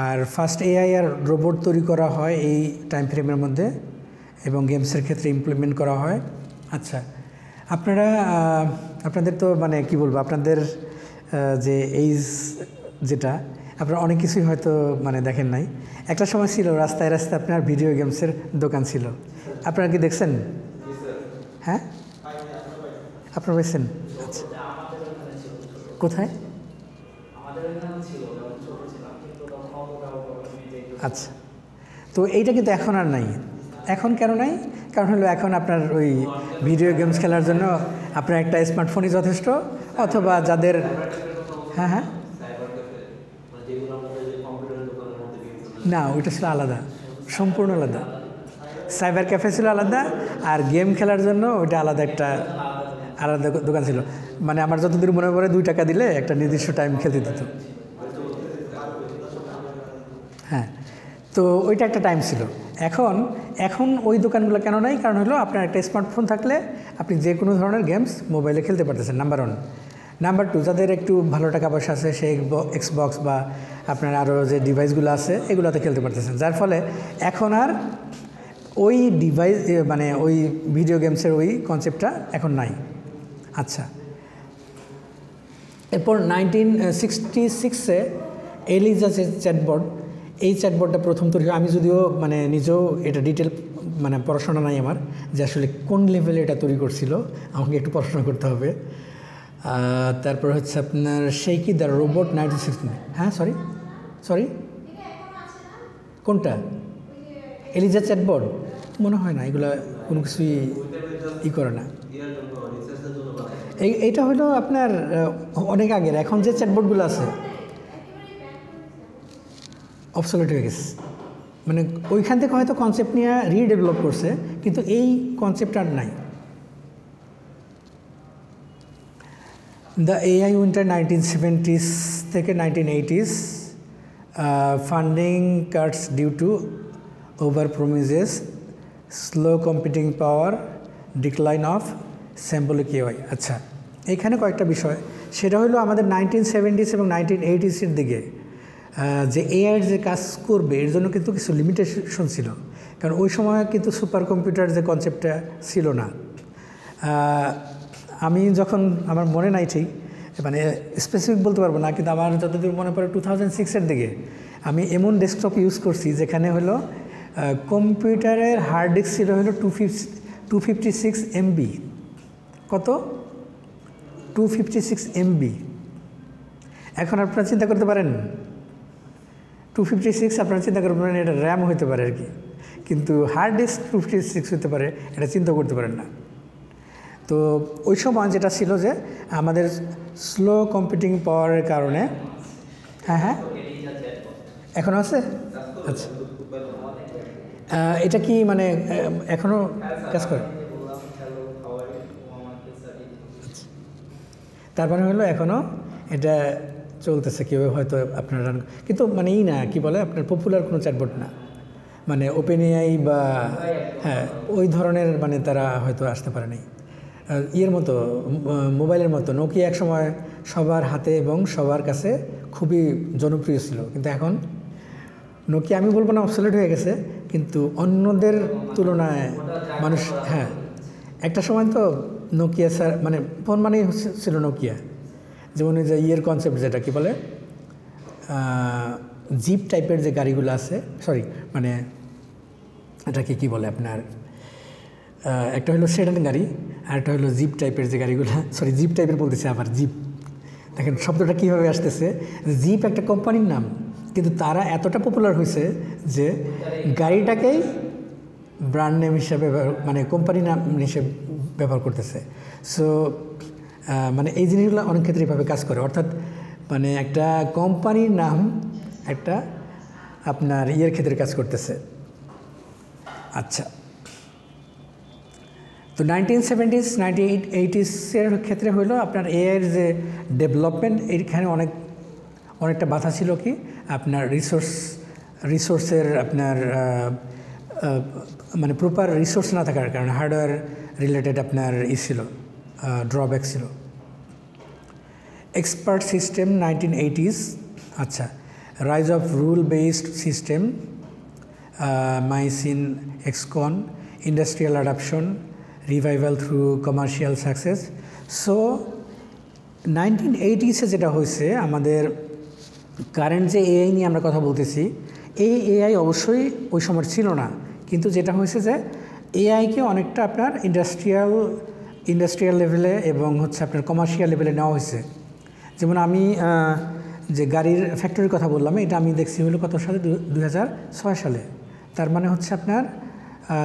আর ফার্স্ট এআই আর রোবট তৈরি করা হয় এই টাইম ফ্রেমের মধ্যে এবং গেমসের ক্ষেত্রে ইমপ্লিমেন্ট করা হয়। আচ্ছা, আপনাদের তো মানে কি বলবো, আপনাদের যে এইজ যেটা আপনারা অনেক কিছুই হয়তো মানে দেখেন নাই। একটা সময় ছিল রাস্তায় রাস্তায় আপনার ভিডিও গেমসের দোকান ছিল, আপনারা কি দেখছেন? হ্যাঁ, আপনারা পেয়েছেন? আচ্ছা, কোথায়? আচ্ছা, তো এইটা কিন্তু এখন আর নাই। এখন কেন নাই? কারণ হলো এখন আপনার ওই ভিডিও গেমস খেলার জন্য আপনার একটা স্মার্টফোনই যথেষ্ট, অথবা যাদের হ্যাঁ হ্যাঁ না, ওইটা ছিল আলাদা, সম্পূর্ণ আলাদা। সাইবার ক্যাফে ছিল আলাদা, আর গেম খেলার জন্য ওইটা আলাদা একটা আলাদা দোকান ছিল। মানে আমার যতদূর মনে পড়ে 2 টাকা দিলে একটা নির্দিষ্ট টাইম খেলতে দিত। হ্যাঁ, তো ওইটা একটা টাইম ছিল। এখন ওই দোকানগুলো কেন নাই? কারণ হলো আপনার একটা স্মার্টফোন থাকলে আপনি যে কোনো ধরনের গেমস মোবাইলে খেলতে পারতেছেন, নাম্বার 1। নাম্বার 2, যাদের একটু ভালো টাকা পয়সা আছে সে এক্সবক্স বা আপনার আরও যে ডিভাইসগুলো আছে এগুলোতে খেলতে পারতেছেন, যার ফলে এখন আর ওই ডিভাইস মানে ওই ভিডিও গেমসের ওই কনসেপ্টটা এখন নাই। আচ্ছা, এরপর 1966-এ এলিজা চ্যাটবট, এই চ্যাটবটটা প্রথম তৈরি। আমি যদিও মানে নিজেও এটা ডিটেল মানে পড়াশোনা নাই আমার, যে আসলে কোন লেভেলে এটা তৈরি করছিল, আমাকে একটু পড়াশোনা করতে হবে। তারপর হচ্ছে আপনার শেকি দ্য রোবট 1960। হ্যাঁ, সরি কোনটা? এলিজা চ্যাটবট মনে হয় না, এগুলো কোনো কিছুই করে না। এইটা হলো আপনার অনেক আগের। এখন যে চ্যাটবোর্ডগুলো আছে অবসোলেট হয়ে গেছে, মানে ওইখান থেকে হয়তো কনসেপ্ট নিয়ে রিডেভেলপ করছে, কিন্তু এই কনসেপ্ট আর নাই। দ্য এআই উইন্টার 1970s থেকে 1980s, funding cuts due to over promises, slow computing power, decline of symbolic AI. আচ্ছা, এখানে কয়েকটা বিষয়, সেটা হলো আমাদের 1970s এবং 1980s দিকে যে এআইয়ের যে কাজ করবে এর জন্য কিন্তু কিছু লিমিটেশন ছিল, কারণ ওই সময় কিন্তু সুপার কম্পিউটার যে কনসেপ্টটা ছিল না। আমি যখন, আমার মনে নাই ঠিক, মানে স্পেসিফিক বলতে পারবো না, কিন্তু আমার যতদূর মনে পড়ে 2006 দিকে আমি এমন ডেস্কটপ ইউজ করছি যেখানে হলো কম্পিউটারের হার্ড ডিস্ক ছিল হলো 256 MB। কত? 256 MB। এখন আপনারা চিন্তা করতে পারেন 256, আপনারা চিন্তা করতে পারেন এটা র্যাম হতে পারে আর কি, কিন্তু হার্ড ডিস্ক 256 হতে পারে, এটা চিন্তা করতে পারেন না। তো ওই সময় যেটা ছিল যে আমাদের স্লো কম্পিউটিং পাওয়ারের কারণে, হ্যাঁ এখনও আছে। আচ্ছা, এটা কি মানে এখনও কাজ করে? তার মানে হলো এখনও এটা চলতেছে, কেউ হয়তো আপনার রান, কিন্তু মানে না কি বলে আপনার পপুলার কোনো চ্যাটবট না, মানে ওপেন এআই বা হ্যাঁ ওই ধরনের, মানে তারা হয়তো আসতে পারে নাই। ইয়ের মতো, মোবাইলের মতো নোকিয়া এক সময় সবার হাতে এবং সবার কাছে খুবই জনপ্রিয় ছিল, কিন্তু এখন নোকিয়া আমি বলবো না অবসোলেট হয়ে গেছে, কিন্তু অন্যদের তুলনায় মানুষ, হ্যাঁ একটা সময় তো নোকিয়া স্যার মানে ফোন মানেই ছিল নোকিয়া, যেমন যে ইয়ের কনসেপ্ট যেটা কি বলে জিপ টাইপের যে গাড়িগুলো আছে, সরি মানে এটাকে কি বলে আপনার, একটা হলো সেডান গাড়ি আর একটা হলো জিপ টাইপের যে গাড়িগুলো, সরি জিপ টাইপের বলতেছে আবার জিপ, দেখেন শব্দটা কীভাবে আসতেছে। জিপ একটা কোম্পানির নাম, কিন্তু তারা এতটা পপুলার হয়েছে যে গাড়িটাকেই ব্র্যান্ড নেম হিসাবে মানে কোম্পানি নাম হিসেবে ব্যবহার করতেছে। সো মানে এই জিনিসগুলো অনেক ক্ষেত্রে এভাবে কাজ করে, অর্থাৎ মানে একটা কোম্পানির নাম একটা আপনার ইয়ের ক্ষেত্রে কাজ করতেছে। আচ্ছা, তো 1970s 1980s ক্ষেত্রে হলো আপনার এআইয়ের যে ডেভেলপমেন্ট, এইখানে অনেকটা বাধা ছিল কি আপনার রিসোর্সের আপনার মানে প্রপার রিসোর্স না থাকার কারণে, হার্ডওয়্যার রিলেটেড আপনার ছিল ড্রব্যাক ছিল। Expert system 1980s। আচ্ছা, rise of rule based system, MYCIN XCON, industrial adaption, revival through commercial success. So 1980s যেটা হয়েছে, আমাদের কারেন্ট যে এআই নিয়ে আমরা কথা বলতেছি, এই এআই অবশ্যই ওই সময় ছিল না, কিন্তু যেটা হয়েছে যে এআইকে অনেকটা আপনার ইন্ডাস্ট্রিয়াল লেভেলে এবং হচ্ছে আপনার কমার্শিয়াল লেভেলে নেওয়া হয়েছে। যেমন আমি যে গাড়ির ফ্যাক্টরির কথা বললাম, এটা আমি দেখছি হলো কত সালে, 2006 সালে। তার মানে হচ্ছে আপনার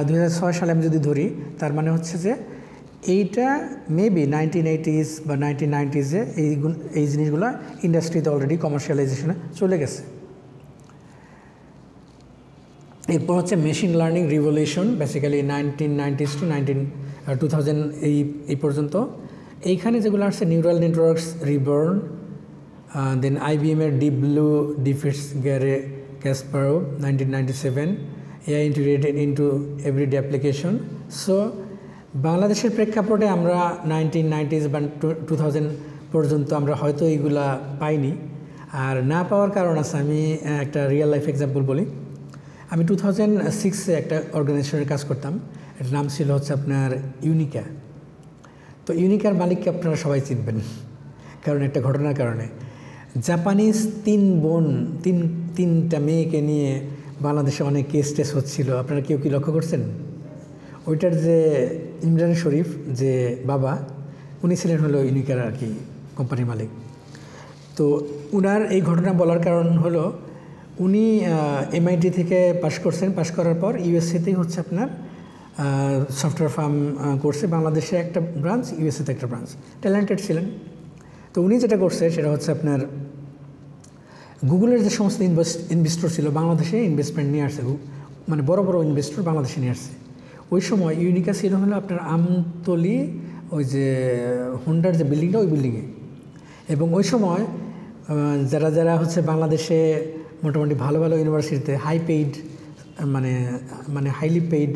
2006 সালে আমি যদি ধরি, তার মানে হচ্ছে যে এইটা মেবি 1980s বা 1990s এই জিনিসগুলো ইন্ডাস্ট্রিতে অলরেডি কমার্শিয়ালাইজেশনে চলে গেছে। এরপর হচ্ছে machine learning revolution, basically 1990s to 2000 এই পর্যন্ত। এইখানে যেগুলো আসছে নিউরাল নেটওয়ার্কস রিবর্ন, দেন আইবিএমের Deep Blue defeats Garry Kasparov 1997, AI integrated into everyday application. So বাংলাদেশের প্রেক্ষাপটে আমরা 1990s বা 2000 পর্যন্ত আমরা হয়তো এইগুলা পাইনি, আর না পাওয়ার কারণ আছে। আমি একটা রিয়েল লাইফ এক্সাম্পল বলি। আমি 2006-এ একটা অর্গানাইজেশনের কাজ করতাম, এর নাম ছিল হচ্ছে আপনার ইউনিকা। তো ইউনিকার মালিককে আপনারা সবাই চিনবেন, কারণ একটা ঘটনার কারণে জাপানিজ তিনটা মেয়েকে নিয়ে বাংলাদেশে অনেক কেস টেস হচ্ছিল। আপনারা কেউ কি লক্ষ্য করছেন? ওইটার যে ইমরান শরীফ যে বাবা, উনি ছিলেন হলো ইউনিকার আর কি কোম্পানির মালিক। তো উনার এই ঘটনা বলার কারণ হলো উনি MIT থেকে পাশ করছেন, পাশ করার পর ইউএসএতেই হচ্ছে আপনার সফটওয়্যার ফার্ম করছে, বাংলাদেশে একটা ব্রাঞ্চ, ইউএসএতে একটা ব্রাঞ্চ, ট্যালেন্টেড ছিলেন। তো উনি যেটা করছে সেটা হচ্ছে আপনার গুগলের যে সমস্ত ইনভেস্টর ছিল বাংলাদেশে ইনভেস্টমেন্ট নিয়ে আসছে, মানে বড় বড় ইনভেস্টর বাংলাদেশে নিয়ে আসছে। ওই সময় ইউনিকা ছিল হলো আপনার আমতলি, ওই যে হোন্ডার যে বিল্ডিংটা, ওই বিল্ডিংয়ে। এবং ওই সময় যারা যারা হচ্ছে বাংলাদেশে মোটামুটি ভালো ভালো ইউনিভার্সিটিতে হাই পেইড মানে হাইলি পেইড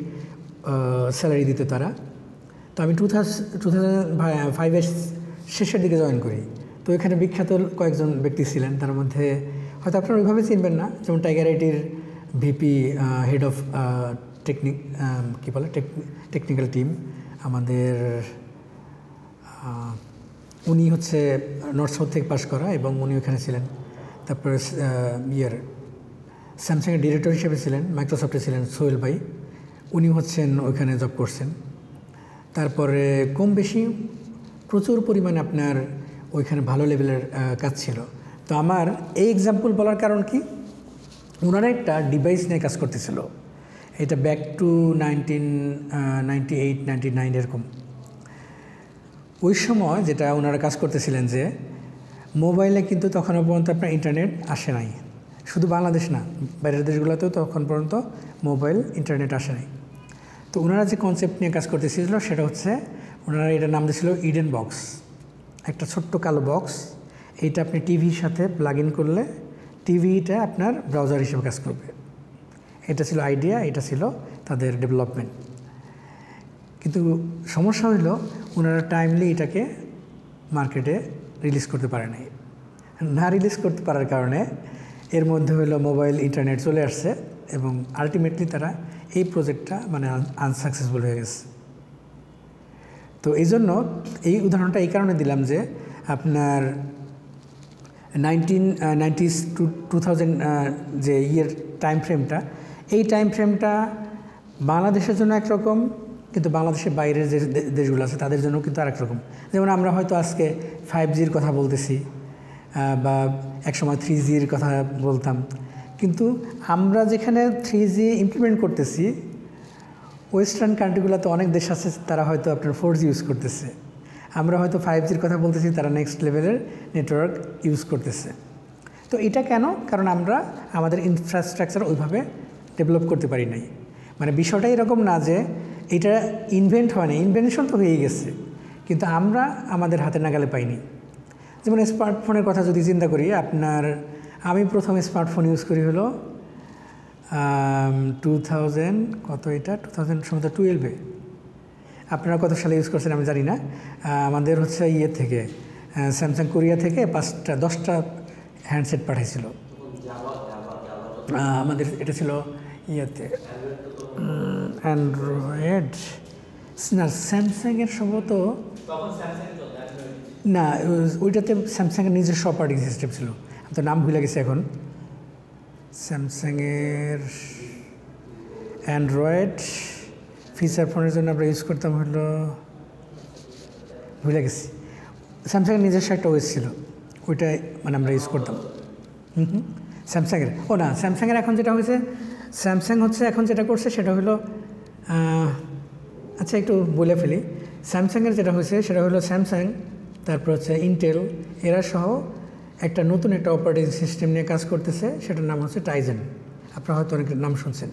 স্যালারি দিত তারা। তো আমি 2005-এর শেষের দিকে জয়েন করি। তো এখানে বিখ্যাত কয়েকজন ব্যক্তি ছিলেন, তার মধ্যে হয়তো আপনারা ওইভাবে চিনবেন না, যেমন টাইগার আইটির VP, head of technical team আমাদের, উনি হচ্ছে নর্থ সাউথ থেকে পাস করা এবং উনি ওখানে ছিলেন। তারপরে স্যামসাংয়ের ডিরেক্টর হিসেবে ছিলেন, মাইক্রোসফটে ছিলেন সোহেল ভাই, উনি হচ্ছেন ওইখানে জব করছেন। তারপরে কম বেশি প্রচুর পরিমাণে আপনার ওইখানে ভালো লেভেলের কাজ ছিল। তো আমার এই এক্সাম্পল বলার কারণ কি, ওনারা একটা ডিভাইস নিয়ে কাজ করতেছিল, এটা ব্যাক টু 1998-99 এরকম। ওই সময় যেটা ওনারা কাজ করতেছিলেন যে মোবাইলে কিন্তু তখনও পর্যন্ত আপনার ইন্টারনেট আসে নাই, শুধু বাংলাদেশ না, বাইরের দেশগুলোতেও তখন পর্যন্ত মোবাইল ইন্টারনেট আসে নাই। তো ওনারা যে কনসেপ্ট নিয়ে কাজ করতেছিল সেটা হচ্ছে, ওনারা এটার নাম দিয়েছিল ইডেন বক্স, একটা ছোট্ট কালো বক্স। এইটা আপনি টিভির সাথে প্লাগ ইন করলে টিভিটা আপনার ব্রাউজার হিসেবে কাজ করবে। এটা ছিল আইডিয়া, এটা ছিল তাদের ডেভেলপমেন্ট। কিন্তু সমস্যা হইল ওনারা টাইমলি এটাকে মার্কেটে রিলিজ করতে পারে নাই। না রিলিজ করতে পারার কারণে এর মধ্যে হলো মোবাইল ইন্টারনেট চলে আসছে এবং আলটিমেটলি তারা এই প্রজেক্টটা মানে আনসাকসেসফুল হয়ে গেছে। তো এই জন্য এই উদাহরণটা এই কারণে দিলাম যে আপনার 1990s টু 2000 যে টাইম ফ্রেমটা, এই টাইম ফ্রেমটা বাংলাদেশের জন্য একরকম, কিন্তু বাংলাদেশের বাইরের যে দেশগুলো আছে তাদের জন্য কিন্তু আরেক রকম। যেমন আমরা হয়তো আজকে 5Gর কথা বলতেছি বা একসময় 3Gর কথা বলতাম, কিন্তু আমরা যেখানে 3G ইমপ্লিমেন্ট করতেছি, ওয়েস্টার্ন কান্ট্রিগুলোতে অনেক দেশ আছে তারা হয়তো আপনার 4G ইউজ করতেছে। আমরা হয়তো 5Gর কথা বলতেছি, তারা নেক্সট লেভেলের নেটওয়ার্ক ইউজ করতেছে। তো এটা কেন? কারণ আমরা আমাদের ইনফ্রাস্ট্রাকচার ওইভাবে ডেভেলপ করতে পারি নাই। মানে বিষয়টা এরকম না যে এটা ইনভেন্ট হয় না, ইনভেনশন তো হয়েই গেছে, কিন্তু আমরা আমাদের হাতে নাগালে পাইনি। যেমন স্মার্টফোনের কথা যদি চিন্তা করি, আমি প্রথম স্মার্টফোন ইউজ করি হলো 2000 কত, এটা 2012-এ। আপনারা কত সালে ইউজ করছেন আমি জানি না। আমাদের হচ্ছে থেকে স্যামসাং কোরিয়া থেকে 10টা হ্যান্ডসেট পাঠাইছিল। আমাদের এটা ছিল অ্যান্ড্রয়েড না, স্যামসাংয়ের সম্ভবত না, ওইটাতে স্যামসাংয়ের নিজস্ব অপারেটিং সিস্টেম ছিল, আমি তো নাম ভুলে গেছি এখন। স্যামসাংয়ের অ্যান্ড্রয়েড ফিচার ফোনের জন্য আমরা ইউজ করতাম হলো, ভুলে গেছি। স্যামসাংয়ের নিজস্ব একটা ওয়েস ছিল, ওইটাই মানে আমরা ইউজ করতাম। স্যামসাংয়ের স্যামসাংয়ের এখন যেটা হয়েছে, স্যামসাং হচ্ছে এখন যেটা করছে সেটা হলো, আচ্ছা একটু বলে ফেলি। স্যামসাংয়ের যেটা হয়েছে সেটা হলো স্যামসাং, তারপর হচ্ছে ইন্টেল, এরা সহ একটা নতুন একটা অপারেটিং সিস্টেম নিয়ে কাজ করতেছে, সেটার নাম হচ্ছে টাইজেন। আপনারা হয়তো অনেকের নাম শুনছেন।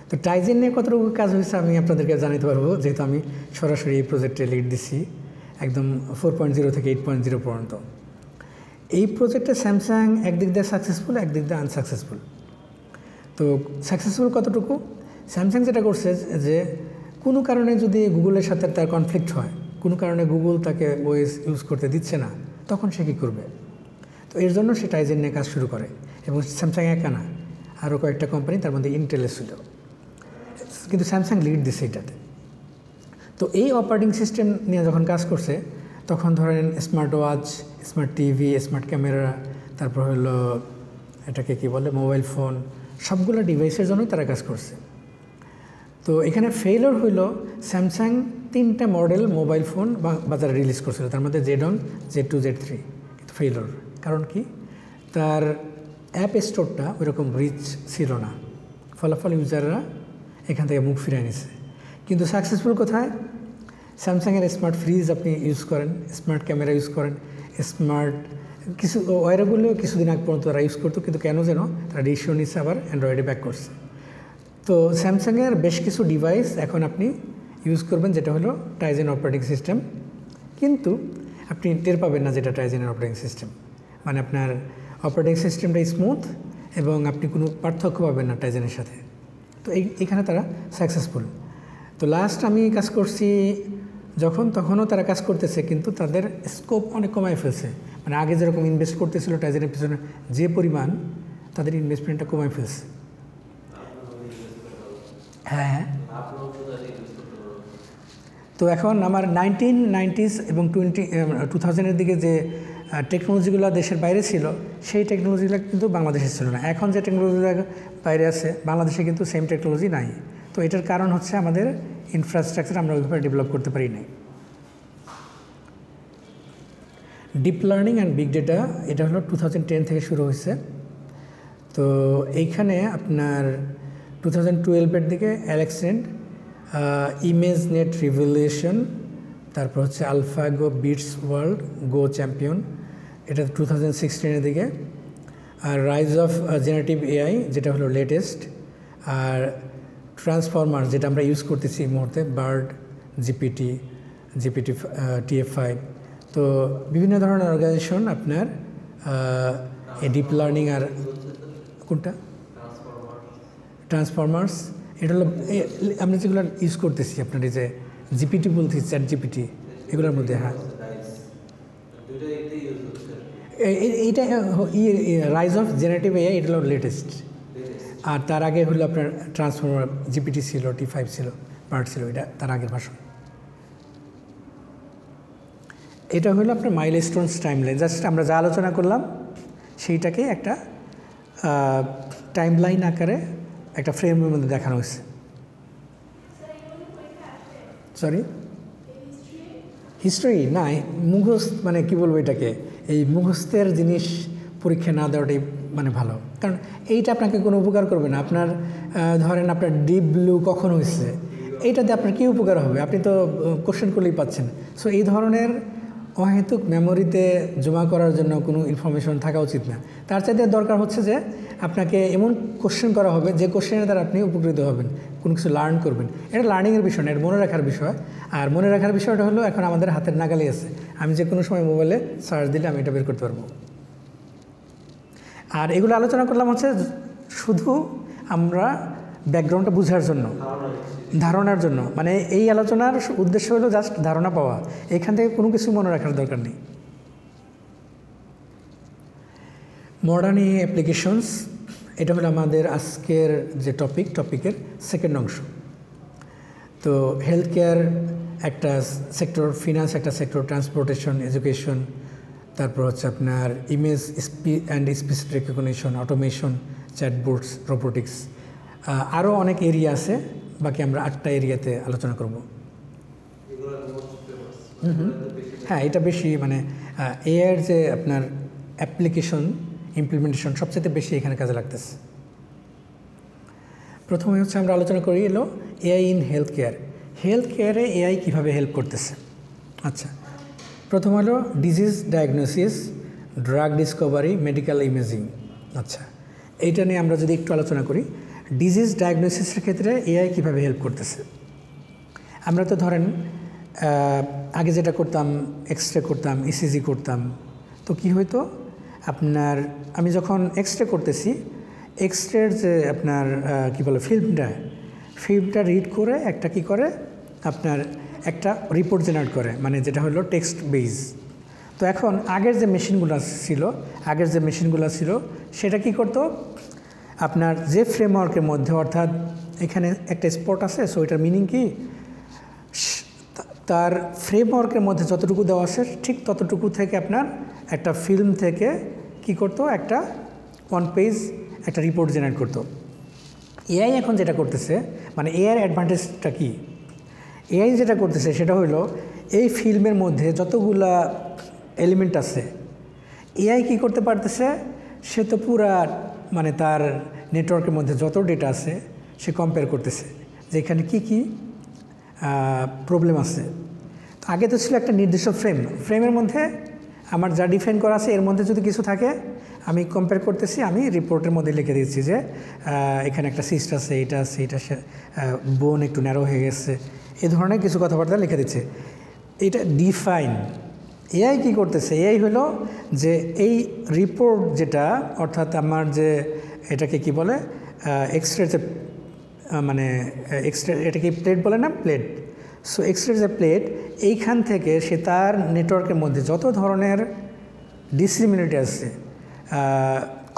তো টাইজেন নিয়ে কতটুকু কাজ হয়েছে আমি আপনাদেরকে জানাতে পারবো, যেহেতু আমি সরাসরি এই প্রজেক্টে লিড দিচ্ছি একদম 4.0 থেকে 8.0 পর্যন্ত। এই প্রজেক্টে স্যামসাং একদিক দিয়ে সাকসেসফুল, একদিক দিয়ে আনসাকসেসফুল। তো সাকসেসফুল কতটুকু, স্যামসাং যেটা করছে যে কোনো কারণে যদি গুগলের সাথে তার কনফ্লিক্ট হয়, কোনো কারণে গুগল তাকে ওএস ইউজ করতে দিচ্ছে না, তখন সে কী করবে? তো এর জন্য সে টাইজেন নিয়ে কাজ শুরু করে। এবং স্যামসাং একা না, আরও কয়েকটা কোম্পানি, তার মধ্যে ইন্টেল ছিল, কিন্তু স্যামসাং লিড দিচ্ছে এটাতে। তো এই অপারেটিং সিস্টেম নিয়ে যখন কাজ করছে, তখন ধরেন smart watch, smart TV, smart camera, তারপর হলো এটাকে কী বলে মোবাইল ফোন, সবগুলো ডিভাইসের জন্যই তারা কাজ করছে। তো এখানে ফেইলর হইল, স্যামসাং 3টা মডেল মোবাইল ফোন বাজারে রিলিজ করছিল, তার মধ্যে Z1, Z2, Z3, কিন্তু ফেইলর। কারণ কি, তার অ্যাপ স্টোরটা ওইরকম রিচ ছিল না, ফলাফল ইউজাররা এখান থেকে মুখ ফিরিয়ে নিছে। কিন্তু সাকসেসফুল কোথায়? স্যামসাংয়ের স্মার্ট ফ্রিজ আপনি ইউজ করেন, স্মার্ট ক্যামেরা ইউজ করেন, স্মার্ট কিছু ওয়ারেবলও কিছুদিন আগ পর্যন্ত তারা ইউজ করতো, কিন্তু কেন যেন তারা ডিসিশন নিচ্ছে আবার অ্যান্ড্রয়েডে ব্যাক করছে। তো স্যামসাংয়ের বেশ কিছু ডিভাইস এখন আপনি ইউজ করবেন যেটা হলো টাইজেন অপারেটিং সিস্টেম, কিন্তু আপনি টের পাবেন না যেটা টাইজেনের অপারেটিং সিস্টেম, মানে আপনার অপারেটিং সিস্টেমটা স্মুথ এবং আপনি কোনো পার্থক্য পাবেন না টাইজেনের সাথে। তো এইখানে তারা সাকসেসফুল। তো লাস্ট আমি কাজ করছি তখনও তারা কাজ করতেছে, কিন্তু তাদের স্কোপ অনেক কমায় ফেলছে, মানে আগে যেরকম ইনভেস্ট করতেছিল টাইজেনের পিছনে যে পরিমাণ, তাদের ইনভেস্টমেন্টটা কমায় ফেলছে। হ্যাঁ, তো এখন আমার 1990s এবং 2000-এর দিকে যে টেকনোলজিগুলো দেশের বাইরে ছিল, সেই টেকনোলজিগুলো কিন্তু বাংলাদেশে ছিল না। এখন যে টেকনোলজিগুলো বাইরে আছে, বাংলাদেশে কিন্তু সেম টেকনোলজি নাই। তো এটার কারণ হচ্ছে আমাদের ইনফ্রাস্ট্রাকচার আমরা ওইভাবে ডেভেলপ করতে পারি নাই। Deep learning and big data এটা হলো 2010 থেকে শুরু হয়েছে। তো এইখানে আপনার 2012-এর দিকে অ্যালেক্সেন্ড, ইমেজ নেট রিভলিউশন, তারপর হচ্ছে আলফাগো বিটস ওয়ার্ল্ড গো চ্যাম্পিয়ন, এটা 2016-এর দিকে। আর রাইজ অফ জেনারেটিভ এআই যেটা হলো লেটেস্ট। আর ট্রান্সফরমার যেটা আমরা ইউজ করতেছি এই মুহূর্তে, বার্ড, জিপিটি TF5। তো বিভিন্ন ধরনের অর্গানাইজেশন আপনার এই ডিপ লার্নিং আর কোনটা ট্রান্সফরমার্স, এটা হলো আমরা যেগুলো ইউজ করতেছি আপনার এই যে জিপিটি বলছি, চ্যাট জিপিটি, এগুলোর মধ্যে। হ্যাঁ, এইটা রাইজ অফ জেনারেটিভ এআই, এটা হলো লেটেস্ট। আর তার আগে হলো আপনার ট্রান্সফরমার, জিপিটি ছিল, T5 ছিল, বার্ড ছিল, এটা তার আগের ভাষণ। এটা হলো আপনার মাইলস্টোনস টাইমলাইন, জাস্ট আমরা যা আলোচনা করলাম সেইটাকে একটা টাইমলাইন আকারে একটা ফ্রেমের মধ্যে দেখানো হয়েছে। সরি, হিস্ট্রি না, মুখস্থ, মানে কী বলবো এটাকে, এই মুখস্থের জিনিস পরীক্ষা না দেওয়াটাই মানে ভালো, কারণ এইটা আপনাকে কোনো উপকার করবে না। আপনার ধরেন আপনার ডিপ ব্লু কখন হয়েছে, এইটাতে আপনার কী উপকার হবে? আপনি তো কোশ্চেন করলেই পাচ্ছেন। সো এই ধরনের অহেতুক মেমোরিতে জমা করার জন্য কোনো ইনফরমেশন থাকা উচিত না। তার চাইতে দরকার হচ্ছে যে আপনাকে এমন কোশ্চেন করা হবে যে কোশ্চেনের দ্বারা আপনি উপকৃত হবেন, কোনো কিছু লার্ন করবেন। এটা লার্নিংয়ের বিষয় না, এটা মনে রাখার বিষয়। আর মনে রাখার বিষয়টা হলো এখন আমাদের হাতের নাগালে আছে, আমি যে কোনো সময় মোবাইলে সার্চ দিলে আমি এটা বের করতে পারবো। আর এগুলো আলোচনা করলাম হচ্ছে শুধু আমরা ব্যাকগ্রাউন্ডটা বোঝার জন্য, ধারণার জন্য, মানে এই আলোচনার উদ্দেশ্য হলো জাস্ট ধারণা পাওয়া, এখান থেকে কোনো কিছু মনে রাখার দরকার নেই। মডার্ন এআই অ্যাপ্লিকেশনস, এটা হলো আমাদের আজকের যে টপিকের সেকেন্ড অংশ। তো হেলথ কেয়ার একটা সেক্টর, ফিনান্স একটা সেক্টর, ট্রান্সপোর্টেশন, এডুকেশন, তারপর হচ্ছে আপনার image and speech recognition, automation, chatbots, robotics, আরও অনেক এরিয়া আছে, বাকি আমরা 8টা এরিয়াতে আলোচনা করব। হ্যাঁ, এটা বেশি মানে এআইয়ের যে আপনার অ্যাপ্লিকেশন ইমপ্লিমেন্টেশন সবচেয়ে বেশি এখানে কাজে লাগতেছে। প্রথমে হচ্ছে আমরা আলোচনা করি এলো AI in health care. Health কেয়ারে এআই কীভাবে হেল্প করতেছে। আচ্ছা, প্রথম হলো disease diagnosis, drug Discovery, medical imaging. আচ্ছা, এইটা নিয়ে আমরা যদি একটু আলোচনা করি, ডিজিজ ডায়াগনোসিসের ক্ষেত্রে এআই কীভাবে হেল্প করতেছে। আমরা তো ধরেন আগে যেটা করতাম, এক্সরে করতাম, ইসিজি করতাম, তো কি হইতো আপনার, আমি যখন এক্সরে করতেছি, এক্সরের যে আপনার কী বলে ফিল্মটা রিড করে একটা কি করে আপনার একটা রিপোর্ট জেনারেট করে, মানে যেটা হলো টেক্সট বেজ। তো এখন আগের যে মেশিনগুলো ছিল সেটা কি করতো, আপনার যে ফ্রেমওয়ার্কের মধ্যে, অর্থাৎ এখানে একটা স্পট আছে, সো এটার মিনিং কি, তার ফ্রেমওয়ার্কের মধ্যে যতটুকু দেওয়া আছে ঠিক ততটুকু থেকে আপনার একটা ফিল্ম থেকে কি করতো, একটা 1 পেজ একটা রিপোর্ট জেনারেট করতো। এআই এখন যেটা করতেছে, মানে এআইয়ের অ্যাডভান্টেজটা কি, এআই যেটা করতেছে সেটা হলো এই ফিল্মের মধ্যে যতগুলা এলিমেন্ট আছে, এআই কি করতে পারতেছে, সে তো পুরা মানে তার নেটওয়ার্কের মধ্যে যত ডেটা আছে সে কম্পেয়ার করতেছে যে এখানে কী কী প্রবলেম আছে। আগে তো ছিল একটা নির্দিষ্ট ফ্রেমের মধ্যে আমার যা ডিফাইন করা আছে এর মধ্যে যদি কিছু থাকে আমি কম্পেয়ার করতেছি, আমি রিপোর্টের মধ্যে লিখে দিচ্ছি যে এখানে একটা সিস্ট আছে, এটা আছে, এটা বোন একটু ন্যারো হয়ে গেছে, এই ধরনের কিছু কথাবার্তা লিখে দিচ্ছে। এটা ডিফাইন। এআই কী করতেছে? এআই হলো যে এই রিপোর্ট যেটা, অর্থাৎ আমার যে এটাকে কি বলে এক্সরে, যে মানে এক্সরে, এটাকে প্লেট বলে না, প্লেট। সো এক্সরে যে প্লেট, এইখান থেকে সে তার নেটওয়ার্কের মধ্যে যত ধরনের ডিসিমিলিটি আছে,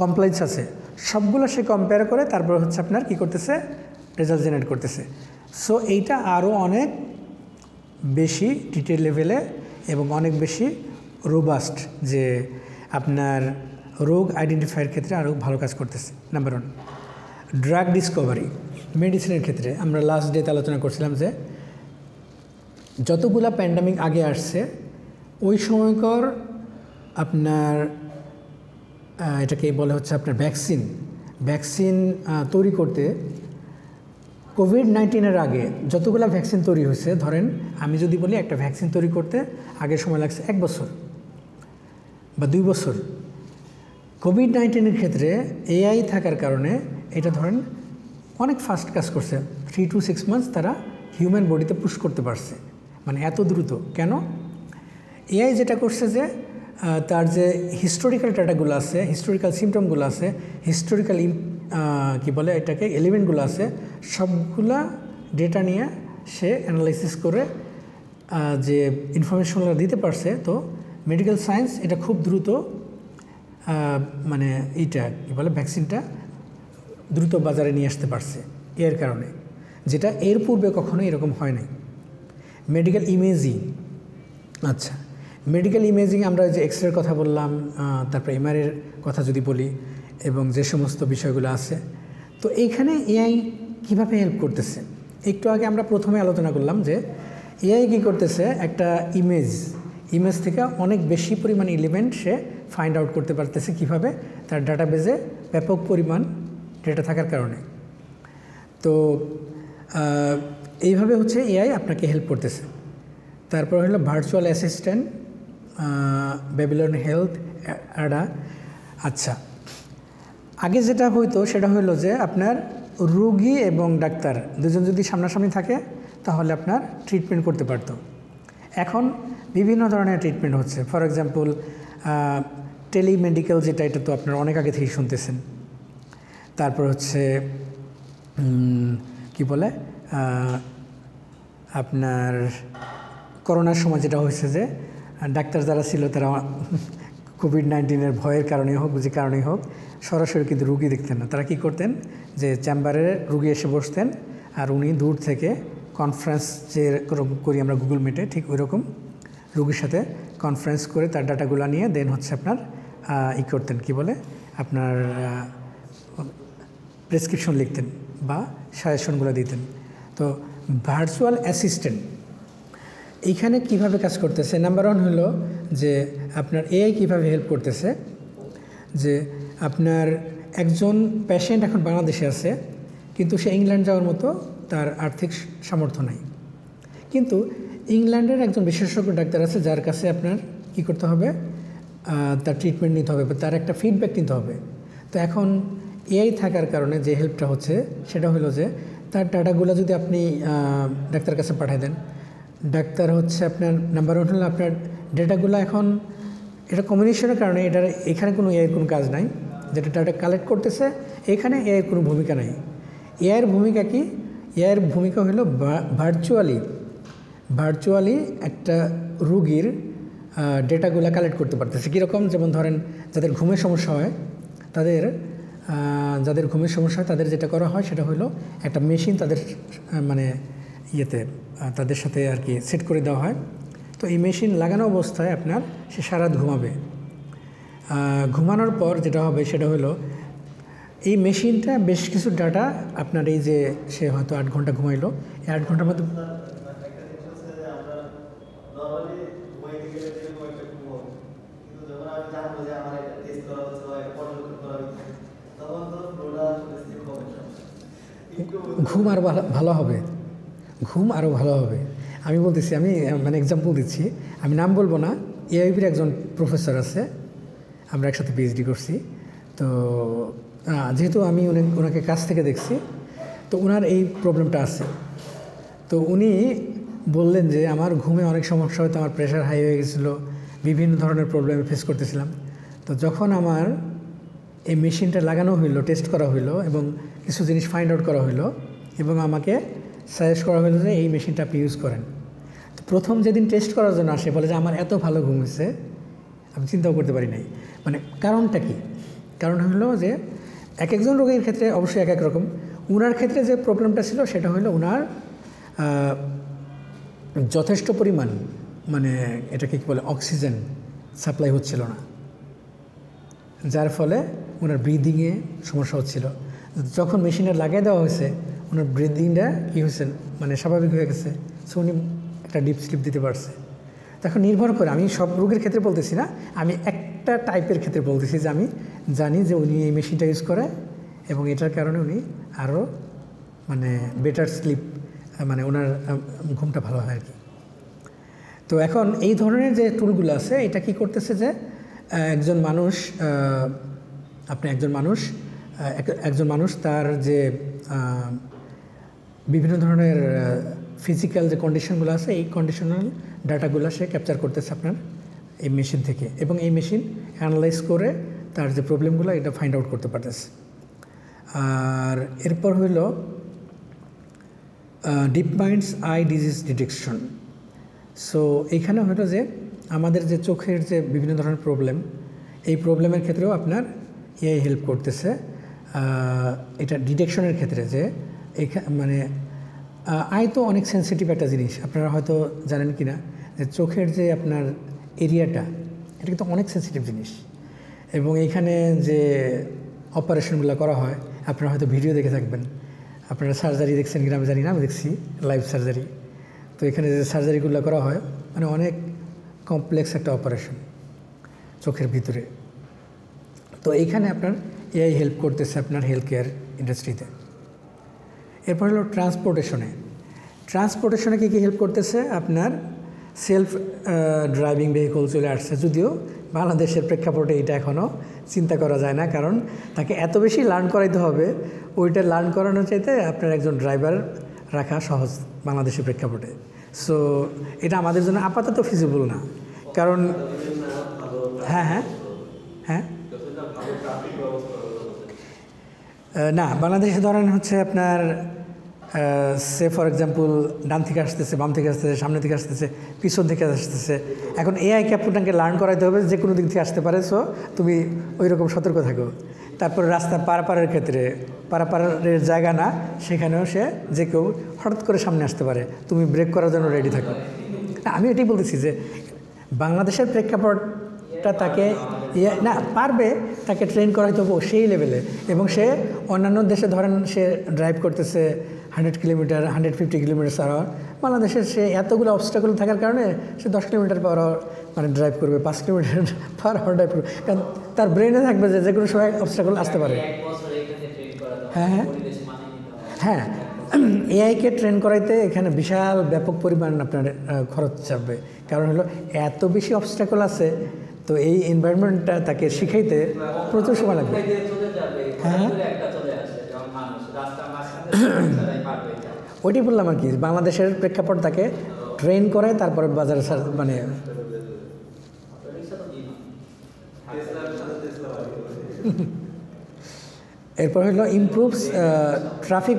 কমপ্লেক্স আছে, সবগুলো সে কম্পেয়ার করে তারপর হচ্ছে আপনার কি করতেছে, রেজাল্ট জেনারেট করতেছে। সো এইটা আরও অনেক বেশি ডিটেল লেভেলে এবং অনেক বেশি রোবাস্ট, যে আপনার রোগ আইডেন্টিফাইয়ের ক্ষেত্রে আরও ভালো কাজ করতেছে। Number 1, drug Discovery. মেডিসিনের ক্ষেত্রে আমরা লাস্ট ডেতে আলোচনা করছিলাম যে যতগুলা প্যান্ডামিক আগে আসছে ওই সময়কার আপনার এটাকে বলে হচ্ছে আপনার ভ্যাকসিন তৈরি করতে কোভিড-19-এর আগে যতগুলো ভ্যাকসিন তৈরি হয়েছে, ধরেন আমি যদি বলি একটা ভ্যাকসিন তৈরি করতে আগে সময় লাগছে 1 বছর বা 2 বছর। কোভিড-19-এর ক্ষেত্রে এআই থাকার কারণে এটা ধরেন অনেক ফাস্ট কাজ করছে। 3 to 6 মান্থস তারা হিউম্যান বডিতে পুশ করতে পারছে, মানে এত দ্রুত। কেন? এআই যেটা করছে যে তার যে হিস্টোরিক্যাল ডাটাগুলো আছে, হিস্টোরিক্যাল সিমটমগুলো আছে, হিস্টোরিক্যাল কি বলে এটাকে এলিমেন্টগুলো আছে, সবগুলা ডেটা নিয়ে সে অ্যানালাইসিস করে যে ইনফরমেশনগুলো দিতে পারছে। তো মেডিকেল সায়েন্স এটা খুব দ্রুত মানে এইটা কী বলে ভ্যাকসিনটা দ্রুত বাজারে নিয়ে আসতে পারছে এর কারণে, যেটা এর পূর্বে কখনো এরকম হয় নাই। মেডিকেল ইমেজিং, আচ্ছা মেডিকেল ইমেজিং আমরা যে এক্সরের কথা বললাম, তারপরে এমআরআইয়ের কথা যদি বলি এবং যে সমস্ত বিষয়গুলো আছে, তো এইখানে এআই কীভাবে হেল্প করতেছে। একটু আগে আমরা প্রথমে আলোচনা করলাম যে এআই কী করতেছে, একটা ইমেজ থেকে অনেক বেশি পরিমাণ এলিমেন্ট সে ফাইন্ড আউট করতে পারতেছে। কীভাবে? তার ডাটাবেজে ব্যাপক পরিমাণ ডেটা থাকার কারণে। তো এইভাবে হচ্ছে এআই আপনাকে হেল্প করতেছে। তারপর হলো virtual assistant, Babylon health, Ada. আচ্ছা, আগে যেটা হইতো সেটা হলো যে আপনার রোগী এবং ডাক্তার দুজন যদি সামনাসামনি থাকে তাহলে আপনার ট্রিটমেন্ট করতে পারতো। এখন বিভিন্ন ধরনের ট্রিটমেন্ট হচ্ছে। ফর এক্সাম্পল টেলিমেডিকেল, যেটা এটা তো আপনার অনেক আগে থেকেই শুনতেছেন। তারপর হচ্ছে কি বলে আপনার করোনার সময় যেটা হয়েছে যে ডাক্তার যারা ছিল তারা কোভিড-19-এর ভয়ের কারণেই হোক, যে কারণেই হোক, সরাসরি কিন্তু রুগী দেখতেন না। তারা কি করতেন, যে চেম্বারে রুগী এসে বসতেন আর উনি দূর থেকে কনফারেন্স যেরকম করি আমরা গুগল মিটে, ঠিক ওই রকম রুগীর সাথে কনফারেন্স করে তার ডাটাগুলো নিয়ে দেন হচ্ছে আপনার করতেন, কি বলে আপনার প্রেসক্রিপশন লিখতেন বা সাজেশনগুলো দিতেন। তো ভার্চুয়াল অ্যাসিস্ট্যান্ট এইখানে কিভাবে কাজ করতেছে? নাম্বার 1 হলো যে আপনার এআই কীভাবে হেল্প করতেছে, যে আপনার একজন পেশেন্ট এখন বাংলাদেশে আছে, কিন্তু সে ইংল্যান্ড যাওয়ার মতো তার আর্থিক সামর্থ্য নাই, কিন্তু ইংল্যান্ডের একজন বিশেষজ্ঞ ডাক্তার আছে যার কাছে আপনার কি করতে হবে, তার ট্রিটমেন্ট নিতে হবে, তার একটা ফিডব্যাক নিতে হবে। তো এখন এআই থাকার কারণে যে হেল্পটা হচ্ছে সেটা হলো যে তার ডাটাগুলো যদি আপনি ডাক্তার কাছে পাঠিয়ে দেন, ডাক্তার হচ্ছে আপনার নাম্বার 1 হলো আপনার ডেটাগুলো এখন এটা কমিউনিকেশনের কারণে এটার এখানে কোনো এআইয়ের কোনো কাজ নাই, যেটা ডাটা কালেক্ট করতেছে এখানে এআইয়ের কোনো ভূমিকা নাই। এআইয়ের ভূমিকা কি? এআইয়ের ভূমিকা হলো ভার্চুয়ালি একটা রুগীর ডেটাগুলো কালেক্ট করতে পারতেছে। কীরকম? যেমন ধরেন যাদের ঘুমের সমস্যা হয় তাদের যেটা করা হয় সেটা হলো একটা মেশিন তাদের মানে তাদের সাথে আর কি সেট করে দেওয়া হয়। তো এই মেশিন লাগানো অবস্থায় আপনার সে সারা রাত ঘুমাবে। ঘুমানোর পর যেটা হবে সেটা হলো এই মেশিনটা বেশ কিছু ডাটা আপনার এই যে সে হয়তো 8 ঘন্টা ঘুমাইলো, এই 8 ঘন্টার মধ্যে ঘুম আর ভালো হবে, ঘুম আরও ভালো হবে। আমি বলতেছি, আমি মানে এক্সাম্পল দিচ্ছি, আমি নাম বলবো না। এআইবির একজন প্রফেসর আছে, আমরা একসাথে পিএইচডি করছি। তো যেহেতু আমি ওনাকে কাছ থেকে দেখছি, তো ওনার এই প্রবলেমটা আছে। তো উনি বললেন যে আমার ঘুমে অনেক সমস্যা হতো, আমার প্রেশার হাই হয়ে গেছিলো, বিভিন্ন ধরনের প্রবলেম ফেস করতেছিলাম। তো যখন আমার এই মেশিনটা লাগানো হইলো, টেস্ট করা হইলো এবং কিছু জিনিস ফাইন্ড আউট করা হইলো এবং আমাকে সাজেস্ট করা হলো যে এই মেশিনটা আপনি ইউজ করেন। তো প্রথম যেদিন টেস্ট করার জন্য আসে, বলে যে আমার এত ভালো ঘুম হয়েছে, আমি চিন্তাও করতে পারি নাই। মানে কারণটা কি? কারণ হলো যে এক একজন রোগীর ক্ষেত্রে অবশ্যই এক এক রকম। ওনার ক্ষেত্রে যে প্রবলেমটা ছিল সেটা হলো ওনার যথেষ্ট পরিমাণ, মানে এটাকে কী বলে, অক্সিজেন সাপ্লাই হচ্ছিল না, যার ফলে ওনার ব্রিদিংয়ে সমস্যা হচ্ছিল। যখন মেশিনে লাগিয়ে দেওয়া হয়েছে, ওনার ব্রিদিংটা কী হয়েছে, মানে স্বাভাবিক হয়ে গেছে। সো উনি একটা ডিপ স্লিপ দিতে পারছে। তখন নির্ভর করে, আমি সব রোগীর ক্ষেত্রে বলতেছি না, আমি একটা টাইপের ক্ষেত্রে বলতেছি যে আমি জানি যে উনি এই মেশিনটা ইউজ করে এবং এটার কারণে উনি আরও মানে বেটার স্লিপ, মানে ওনার ঘুমটা ভালো হয় আর কি। তো এখন এই ধরনের যে টুলগুলো আছে, এটা কি করতেছে যে একজন মানুষ তার যে বিভিন্ন ধরনের ফিজিক্যাল যে কন্ডিশনগুলো আছে, এই কন্ডিশনাল ডাটাগুলো সে ক্যাপচার করতেছে আপনার এই মেশিন থেকে, এবং এই মেশিন অ্যানালাইজ করে তার যে প্রবলেমগুলো এটা ফাইন্ড আউট করতে পারতেছে। আর এরপর হইল deep minds I disease detection. So এইখানে হলো যে আমাদের যে চোখের যে বিভিন্ন ধরনের প্রবলেম, এই প্রবলেমের ক্ষেত্রেও আপনার এআই হেল্প করতেছে এটা ডিটেকশনের ক্ষেত্রে। যে মানে আই তো অনেক সেন্সিটিভ একটা জিনিস, আপনারা হয়তো জানেন কি না, যে চোখের যে আপনার এরিয়াটা, এটা কিন্তু অনেক সেন্সিটিভ জিনিস। এবং এইখানে যে অপারেশনগুলো করা হয়, আপনারা হয়তো ভিডিও দেখে থাকবেন, আপনারা সার্জারি দেখছেন কিনা আমি জানি না, আমি দেখছি লাইভ সার্জারি। তো এখানে যে সার্জারিগুলো করা হয়, মানে অনেক কমপ্লেক্স একটা অপারেশন চোখের ভিতরে। তো এইখানে আপনার এআই হেল্প করতেছে আপনার হেলথ কেয়ার ইন্ডাস্ট্রিতে। এরপর হলো ট্রান্সপোর্টেশনে কী কী হেল্প করতেছে, আপনার সেলফ ড্রাইভিং ভেহিকল চলে আসছে। যদিও বাংলাদেশের প্রেক্ষাপটে এটা এখনও চিন্তা করা যায় না, কারণ তাকে এত বেশি লার্ন করাইতে হবে, ওইটা লার্ন করানোর চাইতে আপনার একজন ড্রাইভার রাখা সহজ বাংলাদেশের প্রেক্ষাপটে। সো এটা আমাদের জন্য আপাতত ফিজিবল না, কারণ হ্যাঁ না, বাংলাদেশে ধরেন হচ্ছে আপনার সে ফর এক্সাম্পল ডান থেকে আসতেছে, বাম থেকে আসতেছে, সামনে থেকে আসতেছে, পিছন থেকে আসতেছে। এখন এআইকে আপনাকে লার্ন করাইতে হবে যে কোনো দিক থেকে আসতে পারে, সো তুমি ওই রকম সতর্ক থাকো। তারপরে রাস্তা পারাপারের ক্ষেত্রে, পারাপারের জায়গা না, সেখানেও যে কেউ হঠাৎ করে সামনে আসতে পারে, তুমি ব্রেক করার জন্য রেডি থাকো। আমি এটাই বলতেছি যে বাংলাদেশের প্রেক্ষাপটটা তাকে না পারবে, তাকে ট্রেন করাইতে হবে সেই লেভেলে। এবং সে অন্যান্য দেশে ধরেন সে ড্রাইভ করতেছে 100 কিলোমিটার, 150 কিলোমিটার/আওয়ার, বাংলাদেশের সে এতগুলো অবস্টাকল থাকার কারণে সে 10 কিলোমিটার/আওয়ার মানে ড্রাইভ করবে, 5 কিলোমিটার/আওয়ার ড্রাইভ করবে, কারণ তার ব্রেনে থাকবে যে কোনো সময় অবস্টাকল আসতে পারে। হ্যাঁ, এআইকে ট্রেন করাইতে এখানে বিশাল ব্যাপক পরিমাণ আপনার খরচ যাবে, কারণ হলো এত বেশি অবস্টাকল আছে। তো এই এনভায়রনমেন্টটা তাকে শিখাইতে প্রচুর সময় লাগবে। হ্যাঁ, ওইটাই বললাম আর কি, বাংলাদেশের প্রেক্ষাপট তাকে ট্রেন করে তারপরে বাজারে মানে এরপর হলো ইমপ্রুভস ট্রাফিক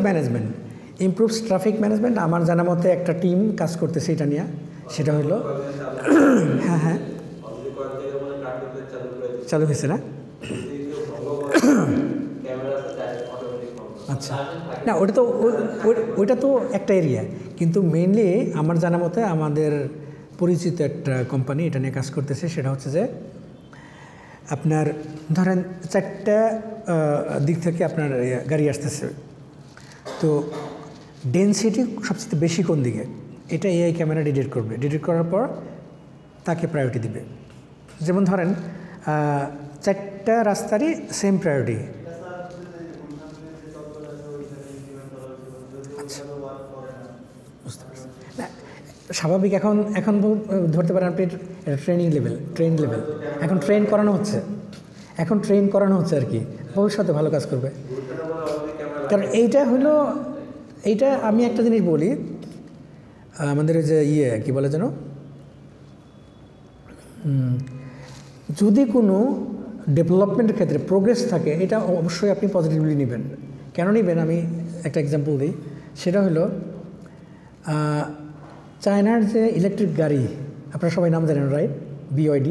ম্যানেজমেন্ট। আমার জানা মতে একটা টিম কাজ করতেছে এটা নিয়ে, সেটা হলো হ্যাঁ চালু হয়েছে না? আচ্ছা, না ওইটা তো একটা এরিয়া, কিন্তু মেইনলি আমার জানা মতে আমাদের পরিচিত একটা কোম্পানি এটা নিয়ে কাজ করতেছে। সেটা হচ্ছে যে আপনার ধরেন 4টা দিক থেকে আপনার গাড়ি আসতেছে, তো ডেনসিটি সবচেয়ে বেশি কোন দিকে, এটা এআই ক্যামেরা ডিটেক্ট করবে। ডিটেক্ট করার পর তাকে প্রায়োরিটি দিবে। যেমন ধরেন 4টা রাস্তারই সেম প্রায়োরিটি। আচ্ছা, বুঝতে স্বাভাবিক। এখন এখন ধরতে পারেন আপনি ট্রেন লেভেল এখন ট্রেন করানো হচ্ছে আর কি, ভবিষ্যতে ভালো কাজ করবে। কারণ এইটা আমি একটা জিনিস বলি, আমাদের যে কি বলে যেন, যদি কোনো ডেভেলপমেন্টের ক্ষেত্রে প্রোগ্রেস থাকে, এটা অবশ্যই আপনি পজিটিভলি নেবেন। কেন নেবেন আমি একটা এক্সাম্পল দিই। সেটা হলো চায়নার যে ইলেকট্রিক গাড়ি, আপনারা সবাই নাম জানেন রাইট, BYD,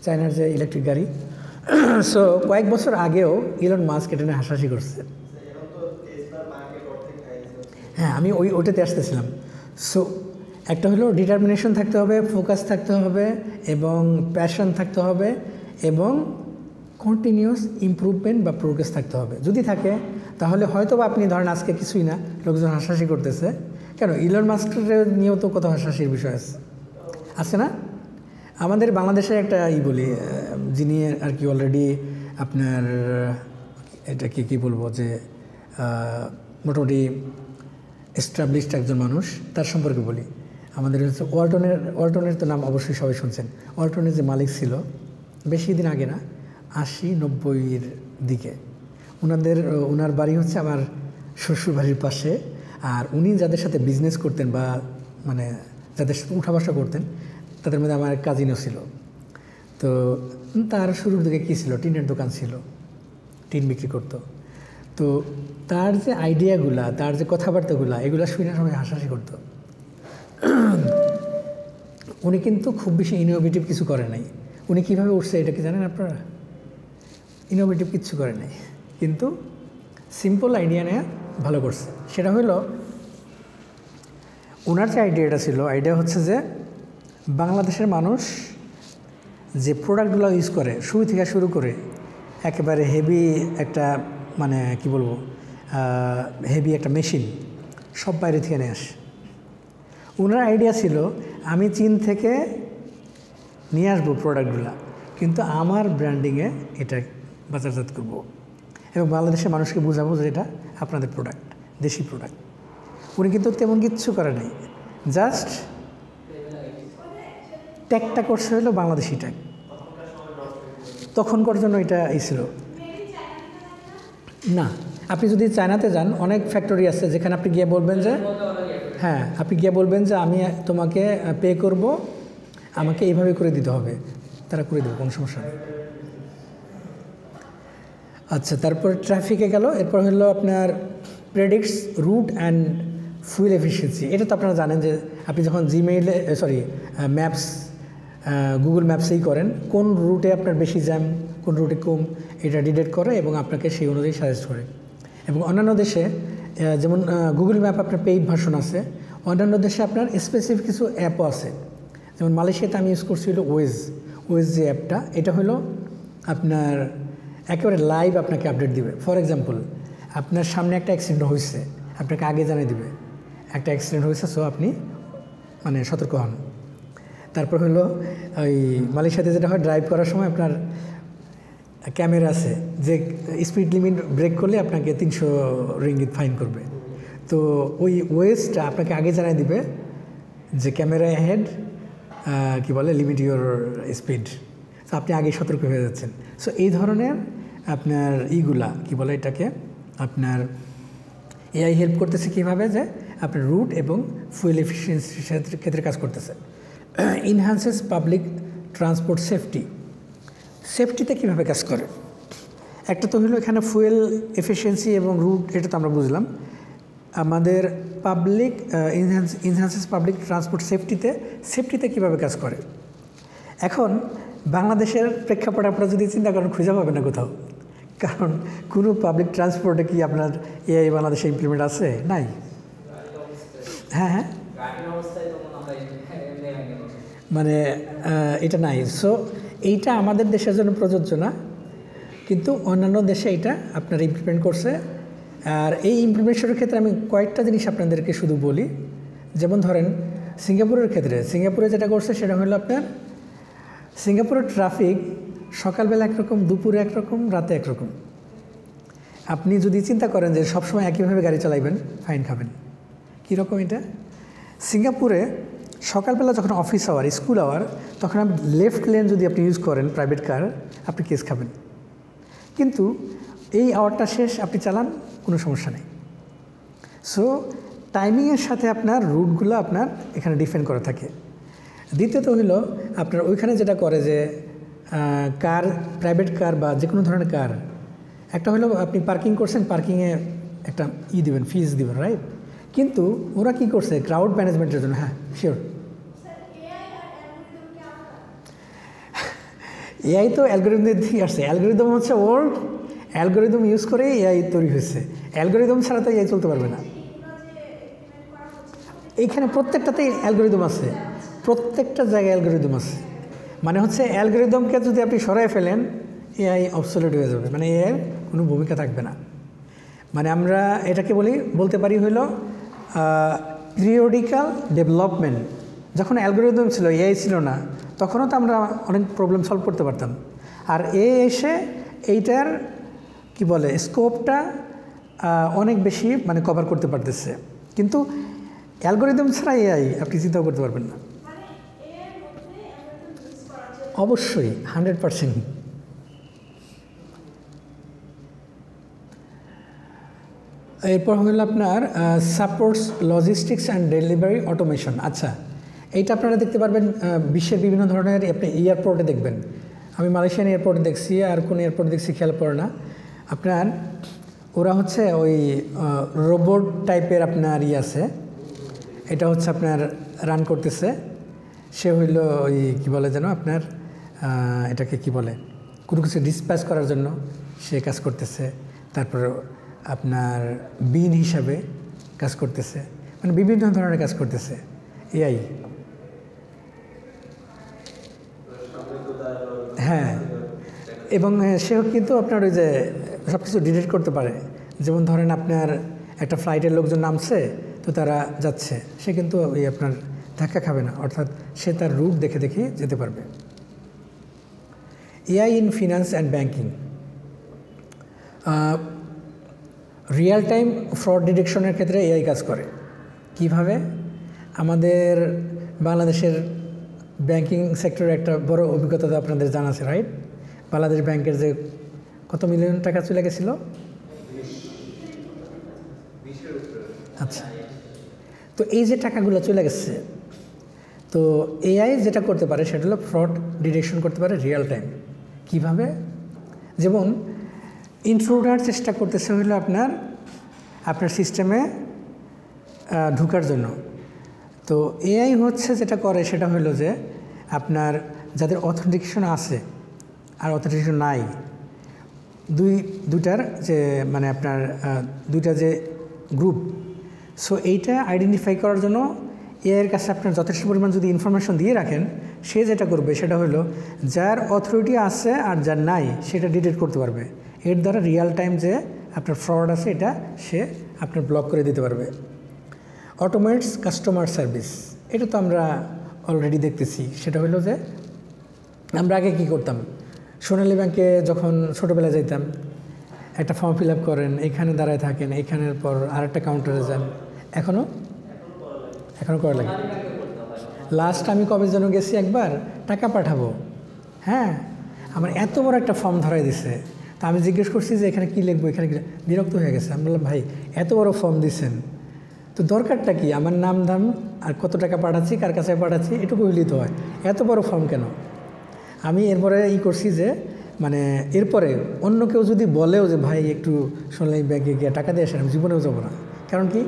চায়নার যে ইলেকট্রিক গাড়ি। সো কয়েক বছর আগেও ইলন মাস্ক এটা নিয়ে হাসাহাসি করছে। হ্যাঁ, আমি ওইটাতে আসতেছিলাম। সো একটা হলো ডিটারমিনেশন থাকতে হবে, ফোকাস থাকতে হবে, এবং প্যাশন থাকতে হবে, এবং কন্টিনিউয়াস ইমপ্রুভমেন্ট বা প্রোগ্রেস থাকতে হবে। যদি থাকে তাহলে হয়তো বা আপনি ধরেন আজকে কিছুই না, লোকজন হাসাহাসি করতেছে, কেন ইলন মাস্কের নিয়েও তো কত হাসাহাসির বিষয় আছে না? আমাদের বাংলাদেশের একটা বলি, যিনি আর কি অলরেডি আপনার এটাকে কি বলবো, যে মোটামুটি এস্টাবলিশড একজন মানুষ, তার সম্পর্কে বলি। আমাদের হচ্ছে ওয়ালটনের তো নাম অবশ্যই সবাই শুনছেন। ওয়ালটনের যে মালিক ছিল, বেশি দিন আগে না, 80-90-এর দিকে, ওনার বাড়ি হচ্ছে আমার শ্বশুর বাড়ির পাশে। আর উনি যাদের সাথে বিজনেস করতেন বা মানে যাদের সাথে উঠা বসা করতেন, তাদের মধ্যে আমার কাজিনও ছিল। তো তার শুরুর দিকে কী ছিল, টিনের দোকান ছিল, টিন বিক্রি করতো। তো তার যে আইডিয়াগুলা, তার যে কথাবার্তাগুলা, এগুলো শুনে সবাই হাসাহাসি করতো। উনি কিন্তু খুব বেশি ইনোভেটিভ কিছু করে নাই। উনি কীভাবে উঠছে এটা কি জানেন আপনারা? ইনোভেটিভ কিছু করে নাই, কিন্তু সিম্পল আইডিয়া নিয়ে ভালো করছে। সেটা হলো ওনার যে আইডিয়াটা ছিল, আইডিয়া হচ্ছে যে বাংলাদেশের মানুষ যে প্রোডাক্টগুলো ইউজ করে, শুরু থেকে শুরু করে একেবারে হেভি একটা মানে কি বলবো, হেভি একটা মেশিন সব বাইরে থেকে নিয়ে আসে। ওনার আইডিয়া ছিল আমি চীন থেকে নিয়ে আসবো প্রোডাক্টগুলো, কিন্তু আমার ব্র্যান্ডিংয়ে এটা বাজারজাত করব এবং বাংলাদেশের মানুষকে বোঝাবো যে এটা আপনাদের প্রোডাক্ট, দেশি প্রোডাক্ট। উনি কিন্তু তেমন কিচ্ছু করে নাই, জাস্ট ট্যাগটা করছে হলো বাংলাদেশি ট্যাগ। তখনকার জন্য এটা ছিল না। আপনি যদি চায়নাতে যান, অনেক ফ্যাক্টরি আছে যেখানে আপনি গিয়ে বলবেন যে হ্যাঁ, আপনি গিয়ে বলবেন যে আমি তোমাকে পে করব, আমাকে এইভাবে করে দিতে হবে, তারা করে দেবে, কোনো সমস্যা নেই। আচ্ছা, তারপর ট্রাফিকে গেল। এরপর হলো আপনার predicts route and fuel efficiency. এটা তো আপনারা জানেন যে আপনি যখন ম্যাপস গুগল ম্যাপসেই করেন, কোন রুটে আপনার বেশি জ্যাম, কোন রুটে কম, এটা ডিটেক্ট করে এবং আপনাকে সেই অনুযায়ী সাজেস্ট করে। এবং অন্যান্য দেশে যেমন গুগল ম্যাপ আপনার পেইড ভার্সন আছে, অন্যান্য দেশে আপনার স্পেসিফিক কিছু অ্যাপও আছে। যেমন মালয়েশিয়াতে আমি ইউজ করছি হলো ওয়েজ যে অ্যাপটা, এটা হলো আপনার একেবারে লাইভ আপনাকে আপডেট দিবে। ফর এক্সাম্পল, আপনার সামনে একটা অ্যাক্সিডেন্ট হয়েছে, আপনাকে আগে জানিয়ে দিবে একটা অ্যাক্সিডেন্ট হয়েছে, সো আপনি মানে সতর্ক হন। তারপর হলো ওই মালয়েশিয়াতে যেটা হয়, ড্রাইভ করার সময় আপনার ক্যামেরা আছে যে স্পিড লিমিট ব্রেক করলে আপনাকে 300 রিঙ্গিত ফাইন করবে। তো ওই ওয়েজটা আপনাকে আগে জানিয়ে দিবে যে ক্যামেরা হেড কি বলে লিমিট ইউর স্পিড, তো আপনি আগে সতর্ক হয়ে যাচ্ছেন। সো এই ধরনের আপনার কি বলে এটাকে, আপনার এআই হেল্প করতেছে কীভাবে, যে আপনার রুট এবং ফুয়েল এফিসিয়েন্সির ক্ষেত্রে কাজ করতেছে। ইনহ্যান্সেস পাবলিক ট্রান্সপোর্ট সেফটিতে কীভাবে কাজ করে। একটা তো হলো এখানে ফুয়েল এফিসিয়েন্সি এবং রুট, এটা তো আমরা বুঝলাম। আমাদের পাবলিক ইনহ্যান্সেস পাবলিক ট্রান্সপোর্ট সেফটিতে কীভাবে কাজ করে। এখন বাংলাদেশের প্রেক্ষাপটে আপনারা যদি চিন্তা করেন, খুঁজে পাবেন না কোথাও, কারণ কোনো পাবলিক ট্রান্সপোর্টে কি আপনার এআই বাংলাদেশে ইমপ্লিমেন্ট আছে? নাই। হ্যাঁ, মানে এটা নাই। সো এইটা আমাদের দেশের জন্য প্রযোজ্য না, কিন্তু অন্যান্য দেশে এটা আপনারা ইমপ্লিমেন্ট করছে। আর এই ইমপ্লিমেন্টেশনের ক্ষেত্রে আমি কয়েকটা জিনিস আপনাদেরকে শুধু বলি। যেমন ধরেন সিঙ্গাপুরে যেটা করছে সেটা হলো আপনার সিঙ্গাপুরের ট্রাফিক সকালবেলা একরকম, দুপুরে একরকম, রাতে একরকম। আপনি যদি চিন্তা করেন যে সবসময় একইভাবে গাড়ি চালাইবেন, ফাইন খাবেন। কীরকম এটা? সিঙ্গাপুরে সকালবেলা যখন অফিস আওয়ার, স্কুল আওয়ার, তখন আপনি লেফট লেন যদি আপনি ইউজ করেন প্রাইভেট কার, আপনি কেস খাবেন। কিন্তু এই আওয়ারটা শেষ, আপনি চালান, কোনো সমস্যা নেই। সো টাইমিংয়ের সাথে আপনার রুটগুলো আপনার এখানে ডিফাইন করা থাকে। দ্বিতীয়ত হইল আপনার ওইখানে যেটা করে যে কার, প্রাইভেট কার বা যে কোনো ধরনের কার, একটা হলো আপনি পার্কিং করছেন, পার্কিংয়ে একটা দিবেন, ফিজ দিবেন, রাইট? কিন্তু ওরা কি করছে ক্রাউড ম্যানেজমেন্টের জন্য, হ্যাঁ শিওর, এআই তো অ্যালগোরিদমের দিকে আসছে। অ্যালগোরিদম হচ্ছে ওল্ড, অ্যালগোরিদম ইউজ করে এআই তৈরি হয়েছে। অ্যালগোরিদম ছাড়া তো এআই চলতে পারবে না। এইখানে প্রত্যেকটাতেই অ্যালগোরিদম আছে, প্রত্যেকটা জায়গায় অ্যালগোরিদম আছে। মানে হচ্ছে অ্যালগোরিদমকে যদি আপনি সরাই ফেলেন, এআই অবসোলিউট হয়ে যাবে, মানে এআইয়ের কোনো ভূমিকা থাকবে না। মানে আমরা এটাকে বলতে পারি হলো পিরিয়ডিক্যাল ডেভেলপমেন্ট। যখন অ্যালগোরিদম ছিল, এআই ছিল না, তখনও তো আমরা অনেক প্রবলেম সলভ করতে পারতাম। আর এসে এইটার কি বলে স্কোপটা অনেক বেশি মানে কভার করতে পারতেছে। কিন্তু অ্যালগোরিদম ছাড়া এআই আপনি চিন্তাও করতে পারবেন না। অবশ্যই 100%। এরপর হলো আপনার supports logistics and delivery automation. আচ্ছা, এইটা আপনারা দেখতে পারবেন বিশ্বের বিভিন্ন ধরনের, আপনি এয়ারপোর্টে দেখবেন। আমি মালয়েশিয়ান এয়ারপোর্টে দেখছি, আর কোন এয়ারপোর্টে দেখছি খেয়াল পড়ে না। আপনার ওরা হচ্ছে ওই রোবট টাইপের আপনার আছে, এটা হচ্ছে আপনার রান করতেছে। সে হইল ওই কী বলে যেন আপনার এটাকে কি বলে, কোনো কিছু ডিসপ্যাচ করার জন্য সে কাজ করতেছে। তারপর আপনার বিন হিসাবে কাজ করতেছে, মানে বিভিন্ন ধরনের কাজ করতেছে এআই। হ্যাঁ, এবং সেও কিন্তু আপনার ওই যে সব কিছু ডিটেক্ট করতে পারে। যেমন ধরেন আপনার একটা ফ্লাইটের লোকজন নামছে, তো তারা যাচ্ছে, সে কিন্তু ওই আপনার ধাক্কা খাবে না, অর্থাৎ সে তার রুট দেখে দেখে যেতে পারবে। AI in finance and banking, real time fraud ডিটেকশনের ক্ষেত্রে এআই কাজ করে। কিভাবে? আমাদের বাংলাদেশের ব্যাংকিং সেক্টরের একটা বড় অভিজ্ঞতা তো আপনাদের জানা আছে, রাইট? বাংলাদেশ ব্যাংকের যে কত মিলিয়ন টাকা চলে গেছিল? আচ্ছা, তো এই যে টাকাগুলো চলে গেছে, তো এআই যেটা করতে পারে সেটা হলো ফ্রড ডিটেকশন করতে পারে রিয়েল টাইম। কিভাবে? যেমন ইন্ট্রুডার চেষ্টা করতেছে হলো আপনার সিস্টেমে ঢোকার জন্য। তো এআই হচ্ছে যেটা করে সেটা হলো যে আপনার যাদের অথেন্টিকেশন আছে আর অথেন্টিকেশন নাই, দুইটার যে মানে আপনার দুইটা যে গ্রুপ, সো এইটা আইডেন্টিফাই করার জন্য এআইয়ের কাছে আপনার যথেষ্ট পরিমাণ যদি ইনফরমেশন দিয়ে রাখেন, সে যেটা করবে সেটা হলো যার অথরিটি আছে আর যার নাই সেটা ডিটেক্ট করতে পারবে। এর দ্বারা রিয়েল টাইম যে আপনার ফ্রড আছে এটা সে আপনার ব্লক করে দিতে পারবে। অটোমেটস কাস্টমার সার্ভিস, এটা তো আমরা অলরেডি দেখতেছি। সেটা হলো যে আমরা আগে কী করতাম, সোনালী ব্যাংকে যখন ছোটোবেলায় যাইতাম, একটা ফর্ম ফিল আপ করেন, এখানে দাঁড়ায় থাকেন, এখানের পর আরেকটা কাউন্টারে যান, এখনও করা লাগে। লাস্ট আমি কবে যেন গেছি একবার, টাকা পাঠাবো, হ্যাঁ, আমার এত বড় একটা ফর্ম ধরাই দিছে। তা আমি জিজ্ঞেস করছি যে এখানে কী লিখবো, এখানে কি, বিরক্ত হয়ে গেছে। আমি বললাম ভাই এত বড় ফর্ম দিচ্ছেন, তো দরকারটা কি, আমার নাম ধাম আর কত টাকা পাঠাচ্ছি, কার কাছে পাঠাচ্ছি, এটুকু হইলেই তো হয়, এত বড় ফর্ম কেন? আমি এরপরে করছি যে মানে এরপরে অন্য কেউ যদি বলেও যে ভাই একটু সোনালী ব্যাংকে গিয়ে টাকা দিয়ে আসেন, আমি জীবনেও যাবো না। কারণ কি,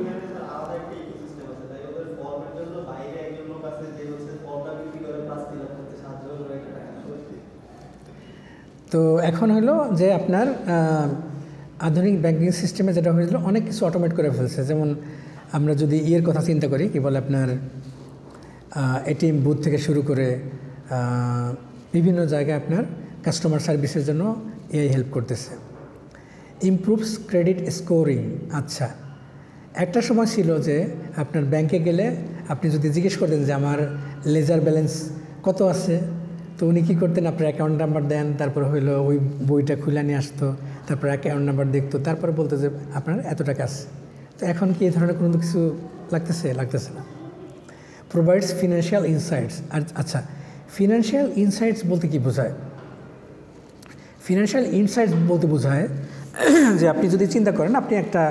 তো এখন হলো যে আপনার আধুনিক ব্যাংকিং সিস্টেমে যেটা হয়েছিল অনেক কিছু অটোমেট করে ফেলছে। যেমন আমরা যদি কথা চিন্তা করি, কি বলে আপনার এটিএম বুথ থেকে শুরু করে বিভিন্ন জায়গায় আপনার কাস্টমার সার্ভিসের জন্য এআই হেল্প করতেছে। Improves credit scoring. আচ্ছা, একটা সময় ছিল যে আপনার ব্যাংকে গেলে আপনি যদি জিজ্ঞেস করতেন যে আমার লেজার ব্যালেন্স কত আছে, তো উনি কী করতেন, আপনার অ্যাকাউন্ট নাম্বার দেন, তারপর হইলো ওই বইটা খুলে নিয়ে আসতো, তারপর অ্যাকাউন্ট নাম্বার দেখতো, তারপর বলতো যে আপনার এত টাকা আছে। তো এখন কি এই ধরনের কোনো কিছু লাগতেছে না। Provides financial insights. আচ্ছা, ফিনান্সিয়াল ইনসাইটস বলতে কি বোঝায়? ফিনান্সিয়াল ইনসাইটস বলতে বোঝায় যে আপনি যদি চিন্তা করেন আপনি একটা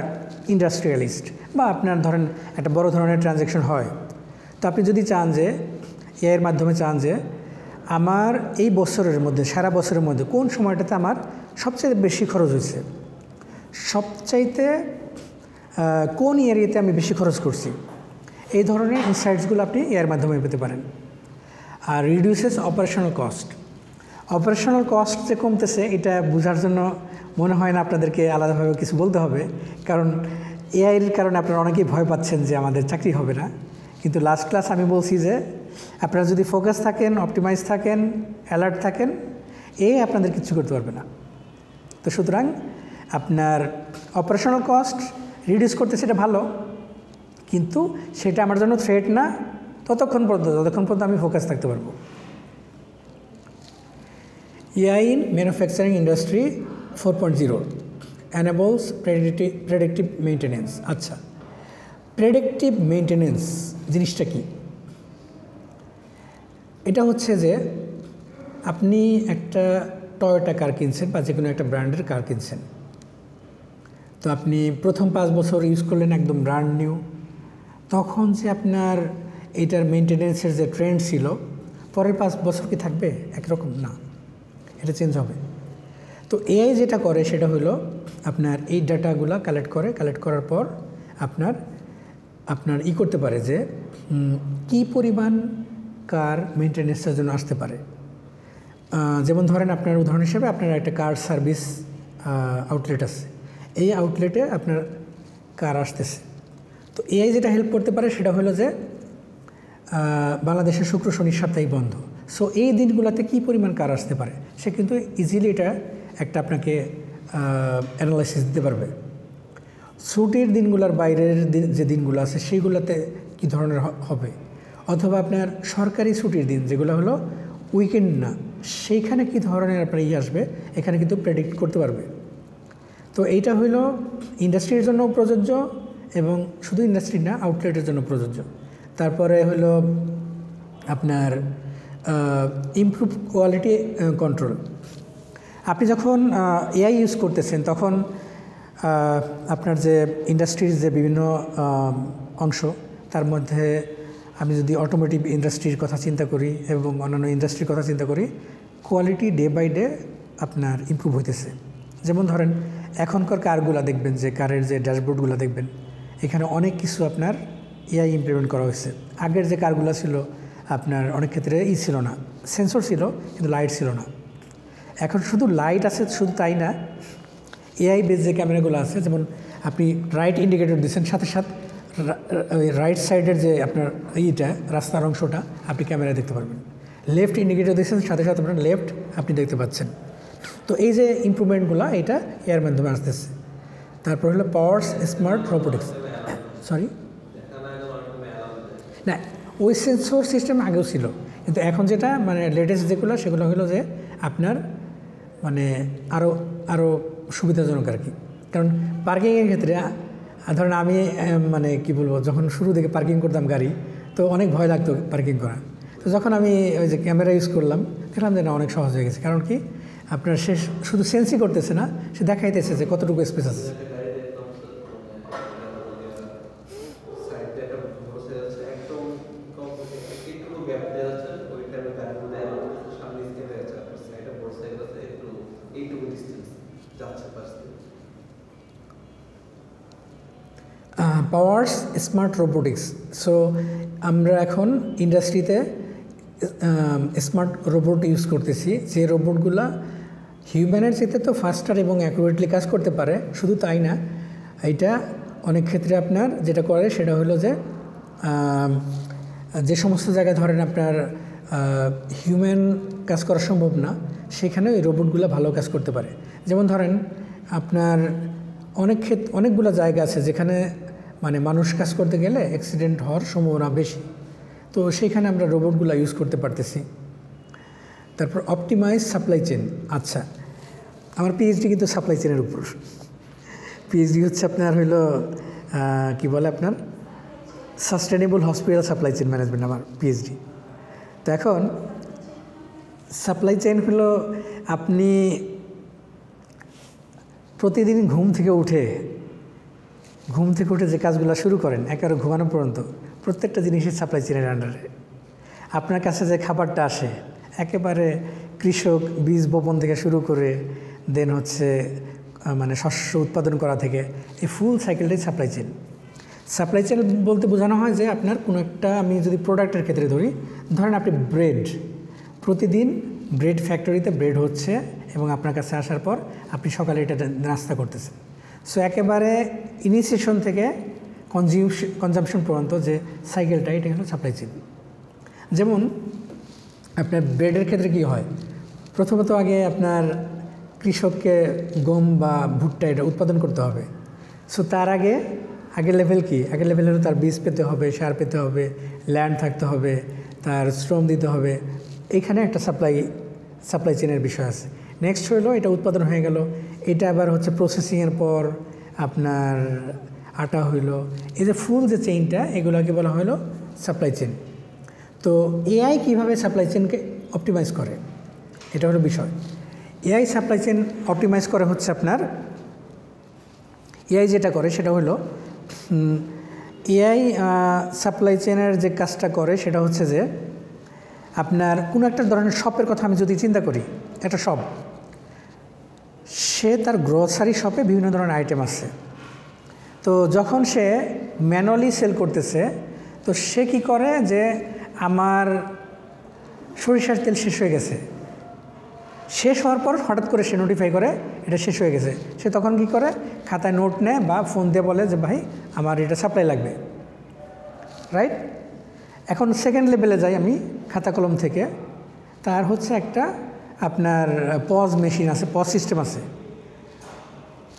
ইন্ডাস্ট্রিয়ালিস্ট বা আপনার ধরেন একটা বড় ধরনের ট্রানজ্যাকশন হয়, তো আপনি যদি চান যে এর মাধ্যমে চান যে আমার এই বছরের মধ্যে সারা বছরের মধ্যে কোন সময়টাতে আমার সবচেয়ে বেশি খরচ হয়েছে, সবচাইতে কোন এরিয়াতে আমি বেশি খরচ করছি, এই ধরনের ইনসাইটসগুলো আপনি এর মাধ্যমে পেতে পারেন। আর reduces operational cost. Operational cost যে কমতেছে এটা বোঝার জন্য মনে হয় না আপনাদেরকে আলাদাভাবে কিছু বলতে হবে, কারণ এআইয়ের কারণে আপনারা অনেকেই ভয় পাচ্ছেন যে আমাদের চাকরি হবে না। কিন্তু লাস্ট ক্লাস আমি বলছি যে আপনারা যদি ফোকাস থাকেন, অপটিমাইজ থাকেন, অ্যালার্ট থাকেন, আপনাদের কিছু করতে পারবে না। তো সুতরাং আপনার অপারেশনাল কস্ট রিডিউস করতে সেটা ভালো, কিন্তু সেটা আমার জন্য থ্রেট না যতক্ষণ পর্যন্ত আমি ফোকাস থাকতে পারবো। AI in manufacturing industry 4.0 enables predictive maintenance. আচ্ছা, প্রেডিক্টিভ মেইনটেনেন্স জিনিসটা কি? এটা হচ্ছে যে আপনি একটা টয়োটা কার কিনছেন বা যে কোনো একটা ব্র্যান্ডের কার কিনছেন, তো আপনি প্রথম 5 বছর ইউজ করলেন একদম ব্র্যান্ড নিউ, তখন যে আপনার এইটার মেইনটেনেন্সের যে ট্রেন্ড ছিল পরের 5 বছর কি থাকবে? একরকম না, এটা চেঞ্জ হবে। তো এআই যেটা করে সেটা হলো আপনার এই ডাটাগুলো কালেক্ট করার পর আপনার করতে পারে যে কি পরিমাণ কার মেইনটেনেন্সের জন্য আসতে পারে। যেমন ধরেন আপনার উদাহরণ হিসেবে আপনার একটা কার সার্ভিস আউটলেট আছে, এই আউটলেটে আপনার কার আসতেছে, তো এআই যেটা হেল্প করতে পারে সেটা হলো যে বাংলাদেশের শুক্র শনি সাপ্তাহিক বন্ধ, সো এই দিনগুলোতে কী পরিমাণ কার আসতে পারে সে কিন্তু ইজিলি এটা একটা আপনাকে অ্যানালাইসিস দিতে পারবে। ছুটির দিনগুলোর বাইরের যে দিনগুলো আছে সেইগুলোতে কী ধরনের হবে, অথবা আপনার সরকারি ছুটির দিন যেগুলো হলো উইকেন্ড না, সেইখানে কী ধরনের আপনার আসবে এখানে কিন্তু প্রেডিক্ট করতে পারবে। তো এইটা হইল ইন্ডাস্ট্রির জন্য প্রযোজ্য এবং শুধু ইন্ডাস্ট্রি না আউটলেটের জন্য প্রযোজ্য। তারপরে হলো আপনার ইমপ্রুভ কোয়ালিটি কন্ট্রোল। আপনি যখন এআই ইউজ করতেছেন তখন আপনার যে ইন্ডাস্ট্রির যে বিভিন্ন অংশ, তার মধ্যে আমি যদি অটোমোটিভ ইন্ডাস্ট্রির কথা চিন্তা করি এবং অন্যান্য ইন্ডাস্ট্রির কথা চিন্তা করি, কোয়ালিটি ডে বাই ডে আপনার ইমপ্রুভ হইতেছে। যেমন ধরেন এখনকার কারগুলো দেখবেন যে কারের যে ড্যাশবোর্ডগুলো দেখবেন এখানে অনেক কিছু আপনার এআই ইমপ্লিমেন্ট করা হয়েছে। আগের যে কারগুলো ছিল আপনার অনেক ক্ষেত্রে ছিল না, সেন্সর ছিল কিন্তু লাইট ছিল না, এখন শুধু লাইট আছে। শুধু তাই না, এআই বেস যে ক্যামেরাগুলো আছে, যেমন আপনি রাইট ইন্ডিকেটর দিচ্ছেন, সাথে সাথে রাইট সাইডের যে আপনার রাস্তার অংশটা আপনি ক্যামেরায় দেখতে পারবেন। লেফট ইন্ডিকেটর দিচ্ছেন, সাথে সাথে আপনার লেফট আপনি দেখতে পাচ্ছেন। তো এই যে ইমপ্রুভমেন্টগুলো এটা এর মাধ্যমে আসতেছে। তারপর হলো পাওয়ার্স স্মার্ট রোবোটিক্স। সরি না, ওই সেন্সর সিস্টেম আগেও ছিল, কিন্তু এখন যেটা মানে লেটেস্ট যেগুলো সেগুলো হলো যে আপনার মানে আরও সুবিধাজনক আর কি। কারণ পার্কিংয়ের ক্ষেত্রে ধরেন আমি মানে কি বলবো, যখন শুরু থেকে পার্কিং করতাম গাড়ি, তো অনেক ভয় লাগতো পার্কিং করা। তো যখন আমি ওই যে ক্যামেরা ইউজ করলাম দেখলাম যে না, অনেক সহজ হয়ে গেছে। কারণ কি আপনার সে শুধু সেন্সই করতেছে না, সে দেখাইতেছে যে কতটুকু স্পেস আছে। Powers smart robotics. সো আমরা এখন ইন্ডাস্ট্রিতে স্মার্ট রোবট ইউজ করতেছি, যে রোবটগুলা হিউম্যানের চেয়ে তো ফাস্টার এবং অ্যাকুরেটলি কাজ করতে পারে। শুধু তাই না, এইটা অনেক ক্ষেত্রে আপনার যেটা করে সেটা হলো যে যে সমস্ত জায়গায় ধরেন আপনার হিউম্যান কাজ করা সম্ভব না, সেখানে ওই রোবটগুলো ভালো কাজ করতে পারে। যেমন ধরেন আপনার অনেকগুলো জায়গা আছে যেখানে মানে মানুষ কাজ করতে গেলে অ্যাক্সিডেন্ট হওয়ার সম্ভাবনা বেশি, তো সেইখানে আমরা রোবটগুলো ইউজ করতে পারতেছি। তারপর অপটিমাইজ সাপ্লাই চেন। আচ্ছা, আমার পিএইচডি কিন্তু সাপ্লাই চেনের উপর। পিএইচডি হচ্ছে আপনার হইলো কি বলে আপনার sustainable hospital supply chain management আমার পিএইচডি। তো এখন সাপ্লাই চেইন হলো আপনি প্রতিদিন ঘুম থেকে উঠে যে কাজগুলো শুরু করেন একেবারে ঘুমানো পর্যন্ত প্রত্যেকটা জিনিসই সাপ্লাই চেইনের আন্ডারে। আপনার কাছে যে খাবারটা আসে একেবারে কৃষক বীজ বপন থেকে শুরু করে দেন হচ্ছে মানে শস্য উৎপাদন করা থেকে এই ফুল সাইকেলটাই সাপ্লাই চেইন। সাপ্লাই চেইন বলতে বোঝানো হয় যে আপনার কোনো একটা, আমি যদি প্রোডাক্টের ক্ষেত্রে ধরেন আপনি ব্রেড, প্রতিদিন ব্রেড ফ্যাক্টরিতে ব্রেড হচ্ছে এবং আপনার কাছে আসার পর আপনি সকালে এটা নাস্তা করতেছেন। সো একেবারে ইনিশিয়েশন থেকে কনজামশন পর্যন্ত যে সাইকেলটা, এটা হলো সাপ্লাই চেইন। যেমন আপনার ব্রেডের ক্ষেত্রে কি হয়, প্রথমত আগে আপনার কৃষককে গম বা ভুট্টা এটা উৎপাদন করতে হবে। সো তার আগের লেভেল কি, আগের লেভেল হলো তার বীজ পেতে হবে, সার পেতে হবে, ল্যান্ড থাকতে হবে, তার শ্রম দিতে হবে। এইখানে একটা সাপ্লাই চেইনের বিষয় আছে। নেক্সট হলো এটা উৎপাদন হয়ে গেল, এটা আবার হচ্ছে প্রসেসিংয়ের পর আপনার আটা হইলো, এই যে ফুল যে চেইনটা এগুলোকে বলা হলো সাপ্লাই চেইন। তো এআই কীভাবে সাপ্লাই চেইনকে অপটিমাইজ করে, এটা হলো বিষয়। এআই সাপ্লাই চেইন অপটিমাইজ করে হচ্ছে আপনার, এআই যেটা করে সেটা হলো এআই সাপ্লাই চেইনের যে কাজটা করে সেটা হচ্ছে যে আপনার কোনো একটা ধরনের শপের কথা আমি যদি চিন্তা করি, একটা শপ, সে তার গ্রোসারি শপে বিভিন্ন ধরনের আইটেম আছে। তো যখন সে ম্যানুয়ালি সেল করতেছে, তো সে কি করে যে আমার সরিষার তেল শেষ হয়ে গেছে, শেষ হওয়ার পর হঠাৎ করে সে নোটিফাই করে এটা শেষ হয়ে গেছে। সে তখন কি করে, খাতায় নোট নেয় বা ফোন দিয়ে বলে যে ভাই আমার এটা সাপ্লাই লাগবে, রাইট। এখন সেকেন্ড লেভেলে যাই আমি, খাতা কলম থেকে তার হচ্ছে একটা আপনার পজ মেশিন আছে, পজ সিস্টেম আছে,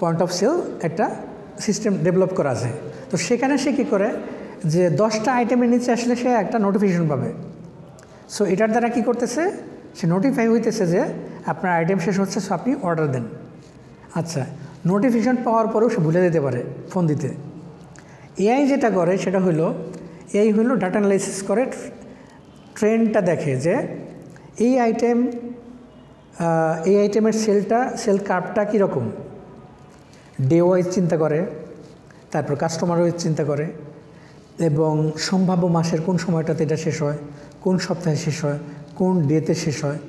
পয়েন্ট অফ সেল একটা সিস্টেম ডেভেলপ করা আছে। তো সেখানে সে কী করে যে 10টা আইটেমের নিচে আসলে সে একটা নোটিফিকেশন পাবে। সো এটার দ্বারা কি করতেছে, সে নোটিফাই হইতেছে যে আপনার আইটেম শেষ হচ্ছে, সো আপনি অর্ডার দেন। আচ্ছা, নোটিফিকেশন পাওয়ার পরেও সে ভুলে যেতে পারে ফোন দিতে। এআই যেটা করে সেটা হলো, এআই হলো ডাটা অ্যানালাইসিস করে, ট্রেন্ডটা দেখে যে এই আইটেমের সেল কার্ভটা কীরকম, ডে ওয়াইজ চিন্তা করে, তারপর কাস্টমার ওয়াইজ চিন্তা করে, এবং সম্ভাব্য মাসের কোন সময়টাতে এটা শেষ হয়, কোন সপ্তাহে শেষ হয়, কোন ডেতে শেষ হয়,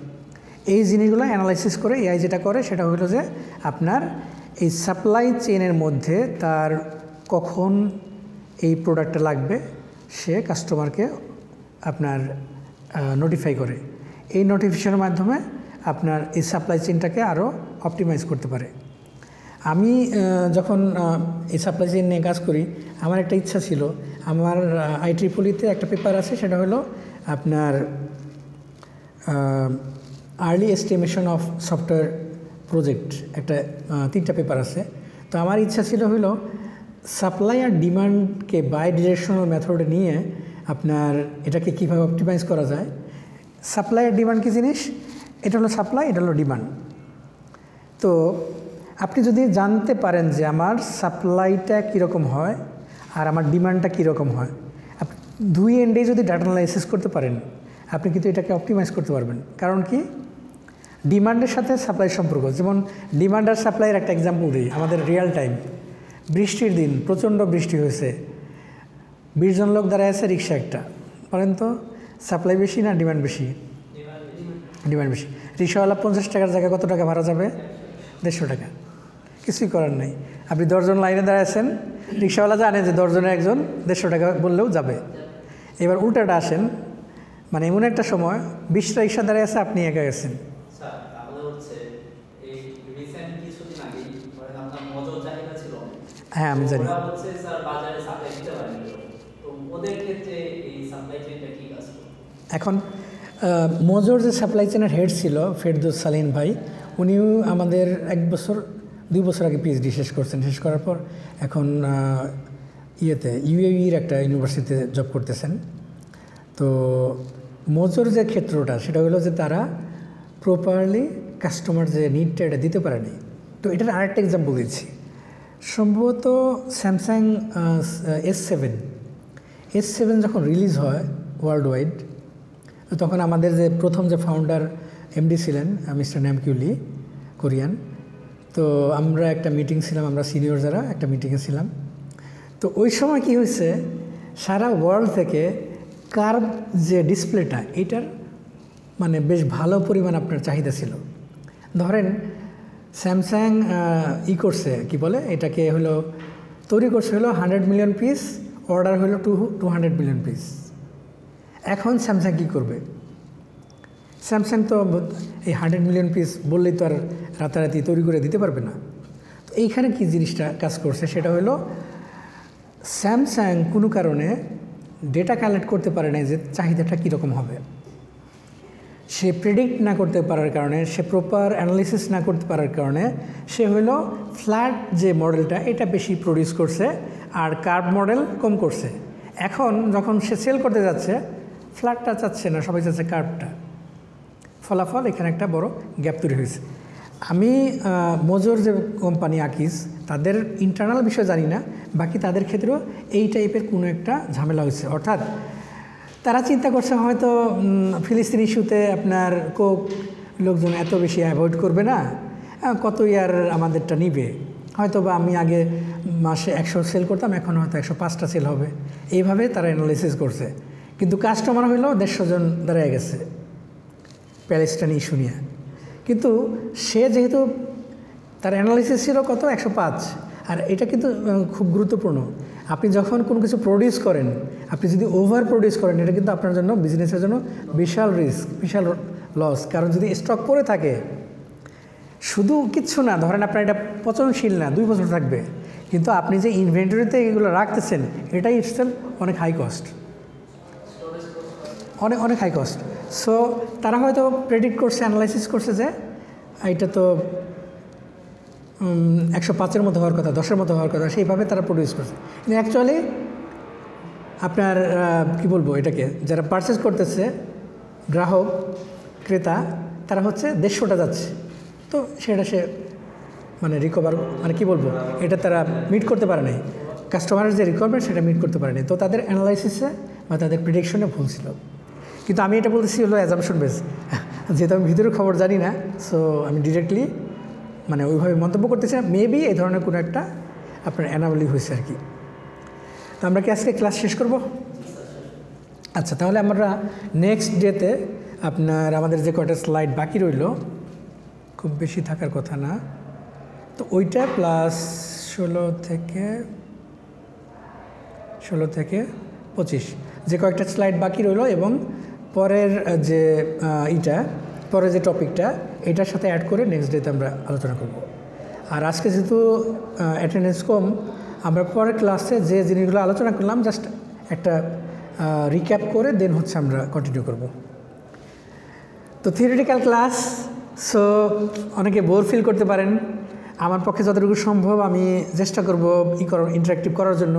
এই জিনিসগুলো অ্যানালাইসিস করে এআই যেটা করে সেটা হলো যে আপনার এই সাপ্লাই চেইনের মধ্যে তার কখন এই প্রোডাক্টটা লাগবে সে কাস্টমারকে আপনার নোটিফাই করে। এই নোটিফিকেশনের মাধ্যমে আপনার এই সাপ্লাই চেইনটাকে আরও অপটিমাইজ করতে পারে। আমি যখন এই সাপ্লাই চেইন নিয়ে কাজ করি, আমার একটা ইচ্ছা ছিল, আমার IEEE একটা পেপার আছে, সেটা হলো আপনার early estimation of software project, একটা 3টা পেপার আছে। তো আমার ইচ্ছা ছিল হলো সাপ্লাই আর ডিমান্ডকে বাই ডিরেকশনাল মেথডে নিয়ে আপনার এটাকে কীভাবে অপটিমাইজ করা যায়। সাপ্লাই আর ডিমান্ড কী জিনিস, এটা হলো সাপ্লাই, এটা হলো ডিমান্ড। তো আপনি যদি জানতে পারেন যে আমার সাপ্লাইটা কীরকম হয় আর আমার ডিমান্ডটা কীরকম হয়, আপনি দুই এন্ডে যদি ডাটা অ্যানালাইসিস করতে পারেন, আপনি কিন্তু এটাকে অপটিমাইজ করতে পারবেন। কারণ কি, ডিমান্ডের সাথে সাপ্লাই সম্পর্ক, যেমন ডিমান্ড আর সাপ্লাইয়ের একটা এক্সাম্পল দিই। আমাদের রিয়েল টাইম বৃষ্টির দিন, প্রচণ্ড বৃষ্টি হয়েছে, 20 জন লোক দাঁড়ায় আছে রিক্সা একটা, বলেন তো সাপ্লাই বেশি না ডিমান্ড বেশি? ডিমান্ড বেশি। রিক্সাওয়ালা 50 টাকার জায়গায় কত টাকা ভাড়া যাবে? 150 টাকা। কিছুই করার নেই, আপনি 10 জন লাইনে দাঁড়াচ্ছেন, রিক্সাওয়ালা জানে যে 10 জনের একজন 150 টাকা বললেও যাবে। এবার উল্টাটা আসেন, মানে এমন একটা সময় 20টা রিক্সা দাঁড়িয়ে আছে, আপনি একা গেছেন। হ্যাঁ আমি জানি। এখন মজুর যে সাপ্লাই চেনের হেড ছিল ফেরদৌস সালিন ভাই, উনিও আমাদের 2 বছর আগে পিএইচডি শেষ করছেন। শেষ করার পর এখন ইউএইর একটা ইউনিভার্সিটিতে জব করতেছেন। তো মজুর যে ক্ষেত্রটা সেটা হলো যে তারা প্রপারলি কাস্টমার যে নিডটা এটা দিতে পারেনি। তো এটার আরেকটা এক্সাম্পল দিচ্ছি, সম্ভবত স্যামসাং S7, S7 যখন রিলিজ হয় ওয়ার্ল্ড ওয়াইড, তখন আমাদের যে প্রথম যে ফাউন্ডার এমডি ছিলেন মিস্টার নামকিউ লি, কোরিয়ান। তো আমরা একটা মিটিং ছিলাম, আমরা সিনিয়র যারা একটা মিটিংয়ে ছিলাম। তো ওই সময় কি হয়েছে, সারা ওয়ার্ল্ড থেকে কার্ভ যে ডিসপ্লেটা, এটার মানে বেশ ভালো পরিমাণ আপনার চাহিদা ছিল। ধরেন স্যামসাং করছে কি বলে এটাকে হলো তৈরি করছে হলো 100 মিলিয়ন পিস, অর্ডার হলো 200 মিলিয়ন পিস। এখন স্যামসাং কী করবে? স্যামসাং তো এই 100 মিলিয়ন পিস বললেই তো আর রাতারাতি তৈরি করে দিতে পারবে না। তো এইখানে কি জিনিসটা কাজ করছে, সেটা হলো স্যামসাং কোনো কারণে ডেটা কালেক্ট করতে পারে না যে চাহিদাটা কীরকম হবে। সে প্রেডিক্ট না করতে পারার কারণে, সে প্রপার অ্যানালিসিস না করতে পারার কারণে সে হলো ফ্ল্যাট যে মডেলটা এটা বেশি প্রডিউস করছে আর কার্ভ মডেল কম করছে। এখন যখন সে সেল করতে যাচ্ছে ফ্ল্যাটটা চাচ্ছে না, সবাই চাচ্ছে কার্ভটা। ফলাফল এখানে একটা বড় গ্যাপ তৈরি হয়েছে। আমি মোজোর যে কোম্পানি আকিজ, তাদের ইন্টারনাল বিষয় জানি না, বাকি তাদের ক্ষেত্রেও এই টাইপের কোনো একটা ঝামেলা হয়েছে। অর্থাৎ তারা চিন্তা করছে হয়তো ফিলিস্তিন ইস্যুতে আপনার কোক লোকজন এত বেশি অ্যাভয়েড করবে না, কত ইয়ার আমাদেরটা নিবে, হয়তো বা আমি আগে মাসে 100 সেল করতাম, এখন হয়তো 105টা সেল হবে, এইভাবে তারা অ্যানালাইসিস করছে। কিন্তু কাস্টমার হইলো 150 জন দাঁড়িয়ে গেছে প্যালেস্টাইন ইস্যু নিয়ে। কিন্তু সে যেহেতু তার অ্যানালাইসিস ছিল কত 105, আর এটা কিন্তু খুব গুরুত্বপূর্ণ। আপনি যখন কোনো কিছু প্রডিউস করেন, আপনি যদি ওভার প্রডিউস করেন, এটা কিন্তু আপনার জন্য বিজনেসের জন্য বিশাল রিস্ক, বিশাল লস। কারণ যদি স্টক পড়ে থাকে, শুধু কিচ্ছু না, ধরেন আপনার এটা পচনশীল না, 2 বছর থাকবে, কিন্তু আপনি যে ইনভেন্টরিতে এগুলো রাখতেছেন এটাই ইটসেলফ অনেক হাই কস্ট, অনেক হাই কস্ট। সো তারা হয়তো প্রেডিক্ট করছে, অ্যানালাইসিস করছে যে এটা তো 105-এর মতো হওয়ার কথা, 10-এর মতো হওয়ার কথা, সেইভাবে তারা প্রডিউস করছে। কিন্তু অ্যাকচুয়ালি আপনার কি বলবো, এটাকে যারা পারচেস করতেছে গ্রাহক ক্রেতা, তারা হচ্ছে 150টা যাচ্ছে। তো সেটা সে মানে রিকভার মানে কি বলবো, এটা তারা মিট করতে পারে নাই, কাস্টমারের যে রিকোয়ারমেন্ট সেটা মিট করতে পারে নাই। তো তাদের অ্যানালাইসিসে বা তাদের প্রেডিকশনে ভুল ছিল। কিন্তু আমি এটা বলতেছি হলো অ্যাজাম্পশন বেস, যেহেতু আমি ভিতরের খবর জানি না, সো আমি ডিরেক্টলি মানে ওইভাবে মন্তব্য করতেছি না। মেবি এই ধরনের কোনো একটা আপনার অ্যানাবলি হয়েছে আর কি। তো আমরা কি আজকে ক্লাস শেষ করব? আচ্ছা, তাহলে আমরা নেক্সট ডেতে আপনার আমাদের যে কয়টা স্লাইড বাকি রইল, খুব বেশি থাকার কথা না, তো ওইটা প্লাস 16 থেকে 25 যে কয়েকটা স্লাইড বাকি রইল, এবং পরের যে পরের যে টপিকটা এটার সাথে অ্যাড করে নেক্সট ডেতে আমরা আলোচনা করব। আর আজকে যেহেতু অ্যাটেন্ডেন্স কম, আমরা পরের ক্লাসে যে জিনিসগুলো আলোচনা করলাম জাস্ট একটা রিক্যাপ করে দেন হচ্ছে আমরা কন্টিনিউ করব। তো থিওরিটিক্যাল ক্লাস, সো অনেকে বোর ফিল করতে পারেন। আমার পক্ষে যতটুকু সম্ভব আমি চেষ্টা করব ইন্টারেক্টিভ করার জন্য।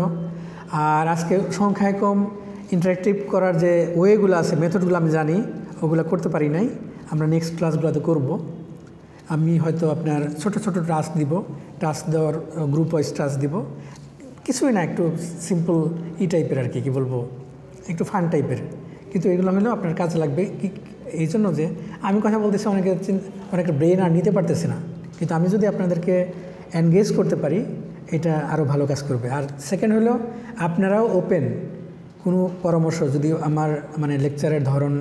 আর আজকে সংখ্যায় কম, ইন্টারেক্টিভ করার যে ওয়েগুলো আছে, মেথডগুলো আমি জানি, ওগুলো করতে পারি নাই। আমরা নেক্সট ক্লাসগুলোতে করব। আমি হয়তো আপনার ছোট ছোট টাস্ক দিব, টাস্ক দেওয়ার গ্রুপ ওয়াইজ টাস্ক দিব, কিছুই না, একটু সিম্পল টাইপের আর কি বলবো, একটু ফান টাইপের, কিন্তু এগুলো হলেও আপনার কাজে লাগবে। এই জন্য যে আমি কথা বলতেছি, অনেকের ব্রেন আর নিতে পারতেছে না, কিন্তু আমি যদি আপনাদেরকে এনগেজ করতে পারি, এটা আরও ভালো কাজ করবে। আর সেকেন্ড হলো আপনারাও ওপেন, কোনো পরামর্শ যদি আমার মানে লেকচারের ধরন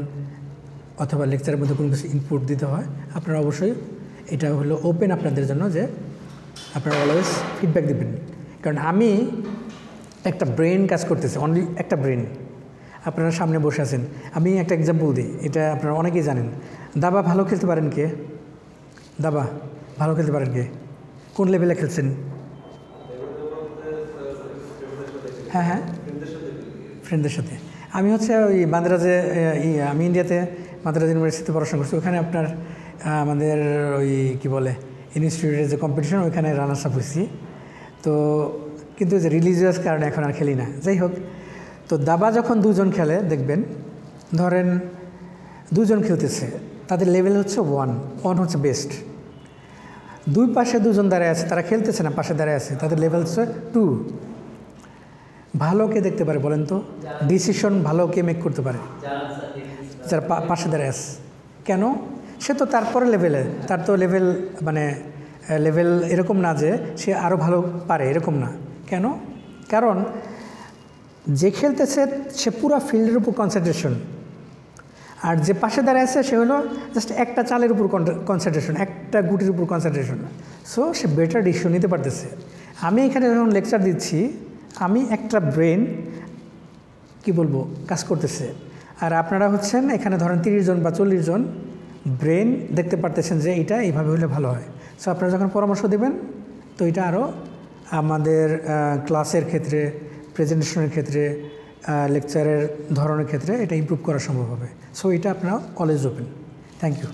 অথবা লেকচারের মধ্যে কোনো কিছু ইনপুট দিতে হয়, আপনারা অবশ্যই এটা হলো ওপেন আপনাদের জন্য, যে আপনারা অলওয়েজ ফিডব্যাক দেবেন। কারণ আমি একটা ব্রেন কাজ করতেছে, অনলি একটা ব্রেন, আপনারা সামনে বসে আছেন। আমি একটা এক্সাম্পল দিই, এটা আপনারা অনেকেই জানেন। দাবা ভালো খেলতে পারেন কে? দাবা ভালো খেলতে পারেন কে? কোন লেভেলে খেলছেন? হ্যাঁ, ফ্রেন্ডদের সাথে। আমি হচ্ছে ওই বান্দ্রাজে, আমি ইন্ডিয়াতে মাদ্রাজ ইউনিভার্সিটিতে পড়াশোনা করছি। ওখানে আপনার আমাদের ওই কি বলে ইনস্টিটিউটের যে কম্পিটিশন, ওইখানে রানার্স আপ হয়েছি। তো কিন্তু যে রিলিজিয়াস কারণে এখন আর খেলি না। যাই হোক, তো দাবা যখন 2 জন খেলে দেখবেন, ধরেন 2 জন খেলতেছে, তাদের লেভেল হচ্ছে 1 হচ্ছে বেস্ট। 2 পাশে 2 জন দাঁড়ায় আছে, তারা খেলতেছে না, পাশে দাঁড়ায় আছে, তাদের লেভেল হচ্ছে 2। ভালো কে দেখতে পারে বলেন তো? ডিসিশন ভালো কে মেক করতে পারে? যার পাশে দাঁড়ায় আছে। কেন? সে তো তারপরে লেভেলে, তার তো লেভেল মানে লেভেল এরকম না যে সে আরও ভালো পারে, এরকম না। কেন? কারণ যে খেলতেছে সে পুরো ফিল্ডের উপর কনসেন্ট্রেশন, আর যে পাশে দাঁড়ায় আছে সে হলো জাস্ট একটা চালের উপর কনসেন্ট্রেশন, একটা গুটির উপর কনসেন্ট্রেশন। সো সে বেটার ডিসিশন নিতে পারতেছে। আমি এখানে যখন লেকচার দিচ্ছি, আমি একটা ব্রেন কি বলবো কাজ করতেছে, আর আপনারা হচ্ছেন এখানে ধরেন 30 জন বা 40 জন ব্রেন দেখতে পারতেছেন যে এটা এইভাবে হলে ভালো হয়। সো আপনারা যখন পরামর্শ দেবেন তো এটা আরও আমাদের ক্লাসের ক্ষেত্রে, প্রেজেন্টেশনের ক্ষেত্রে, লেকচারের ধরনের ক্ষেত্রে এটা ইমপ্রুভ করা সম্ভব হবে। সো এটা আপনারা অলওয়েজ ওপেন। Thank you.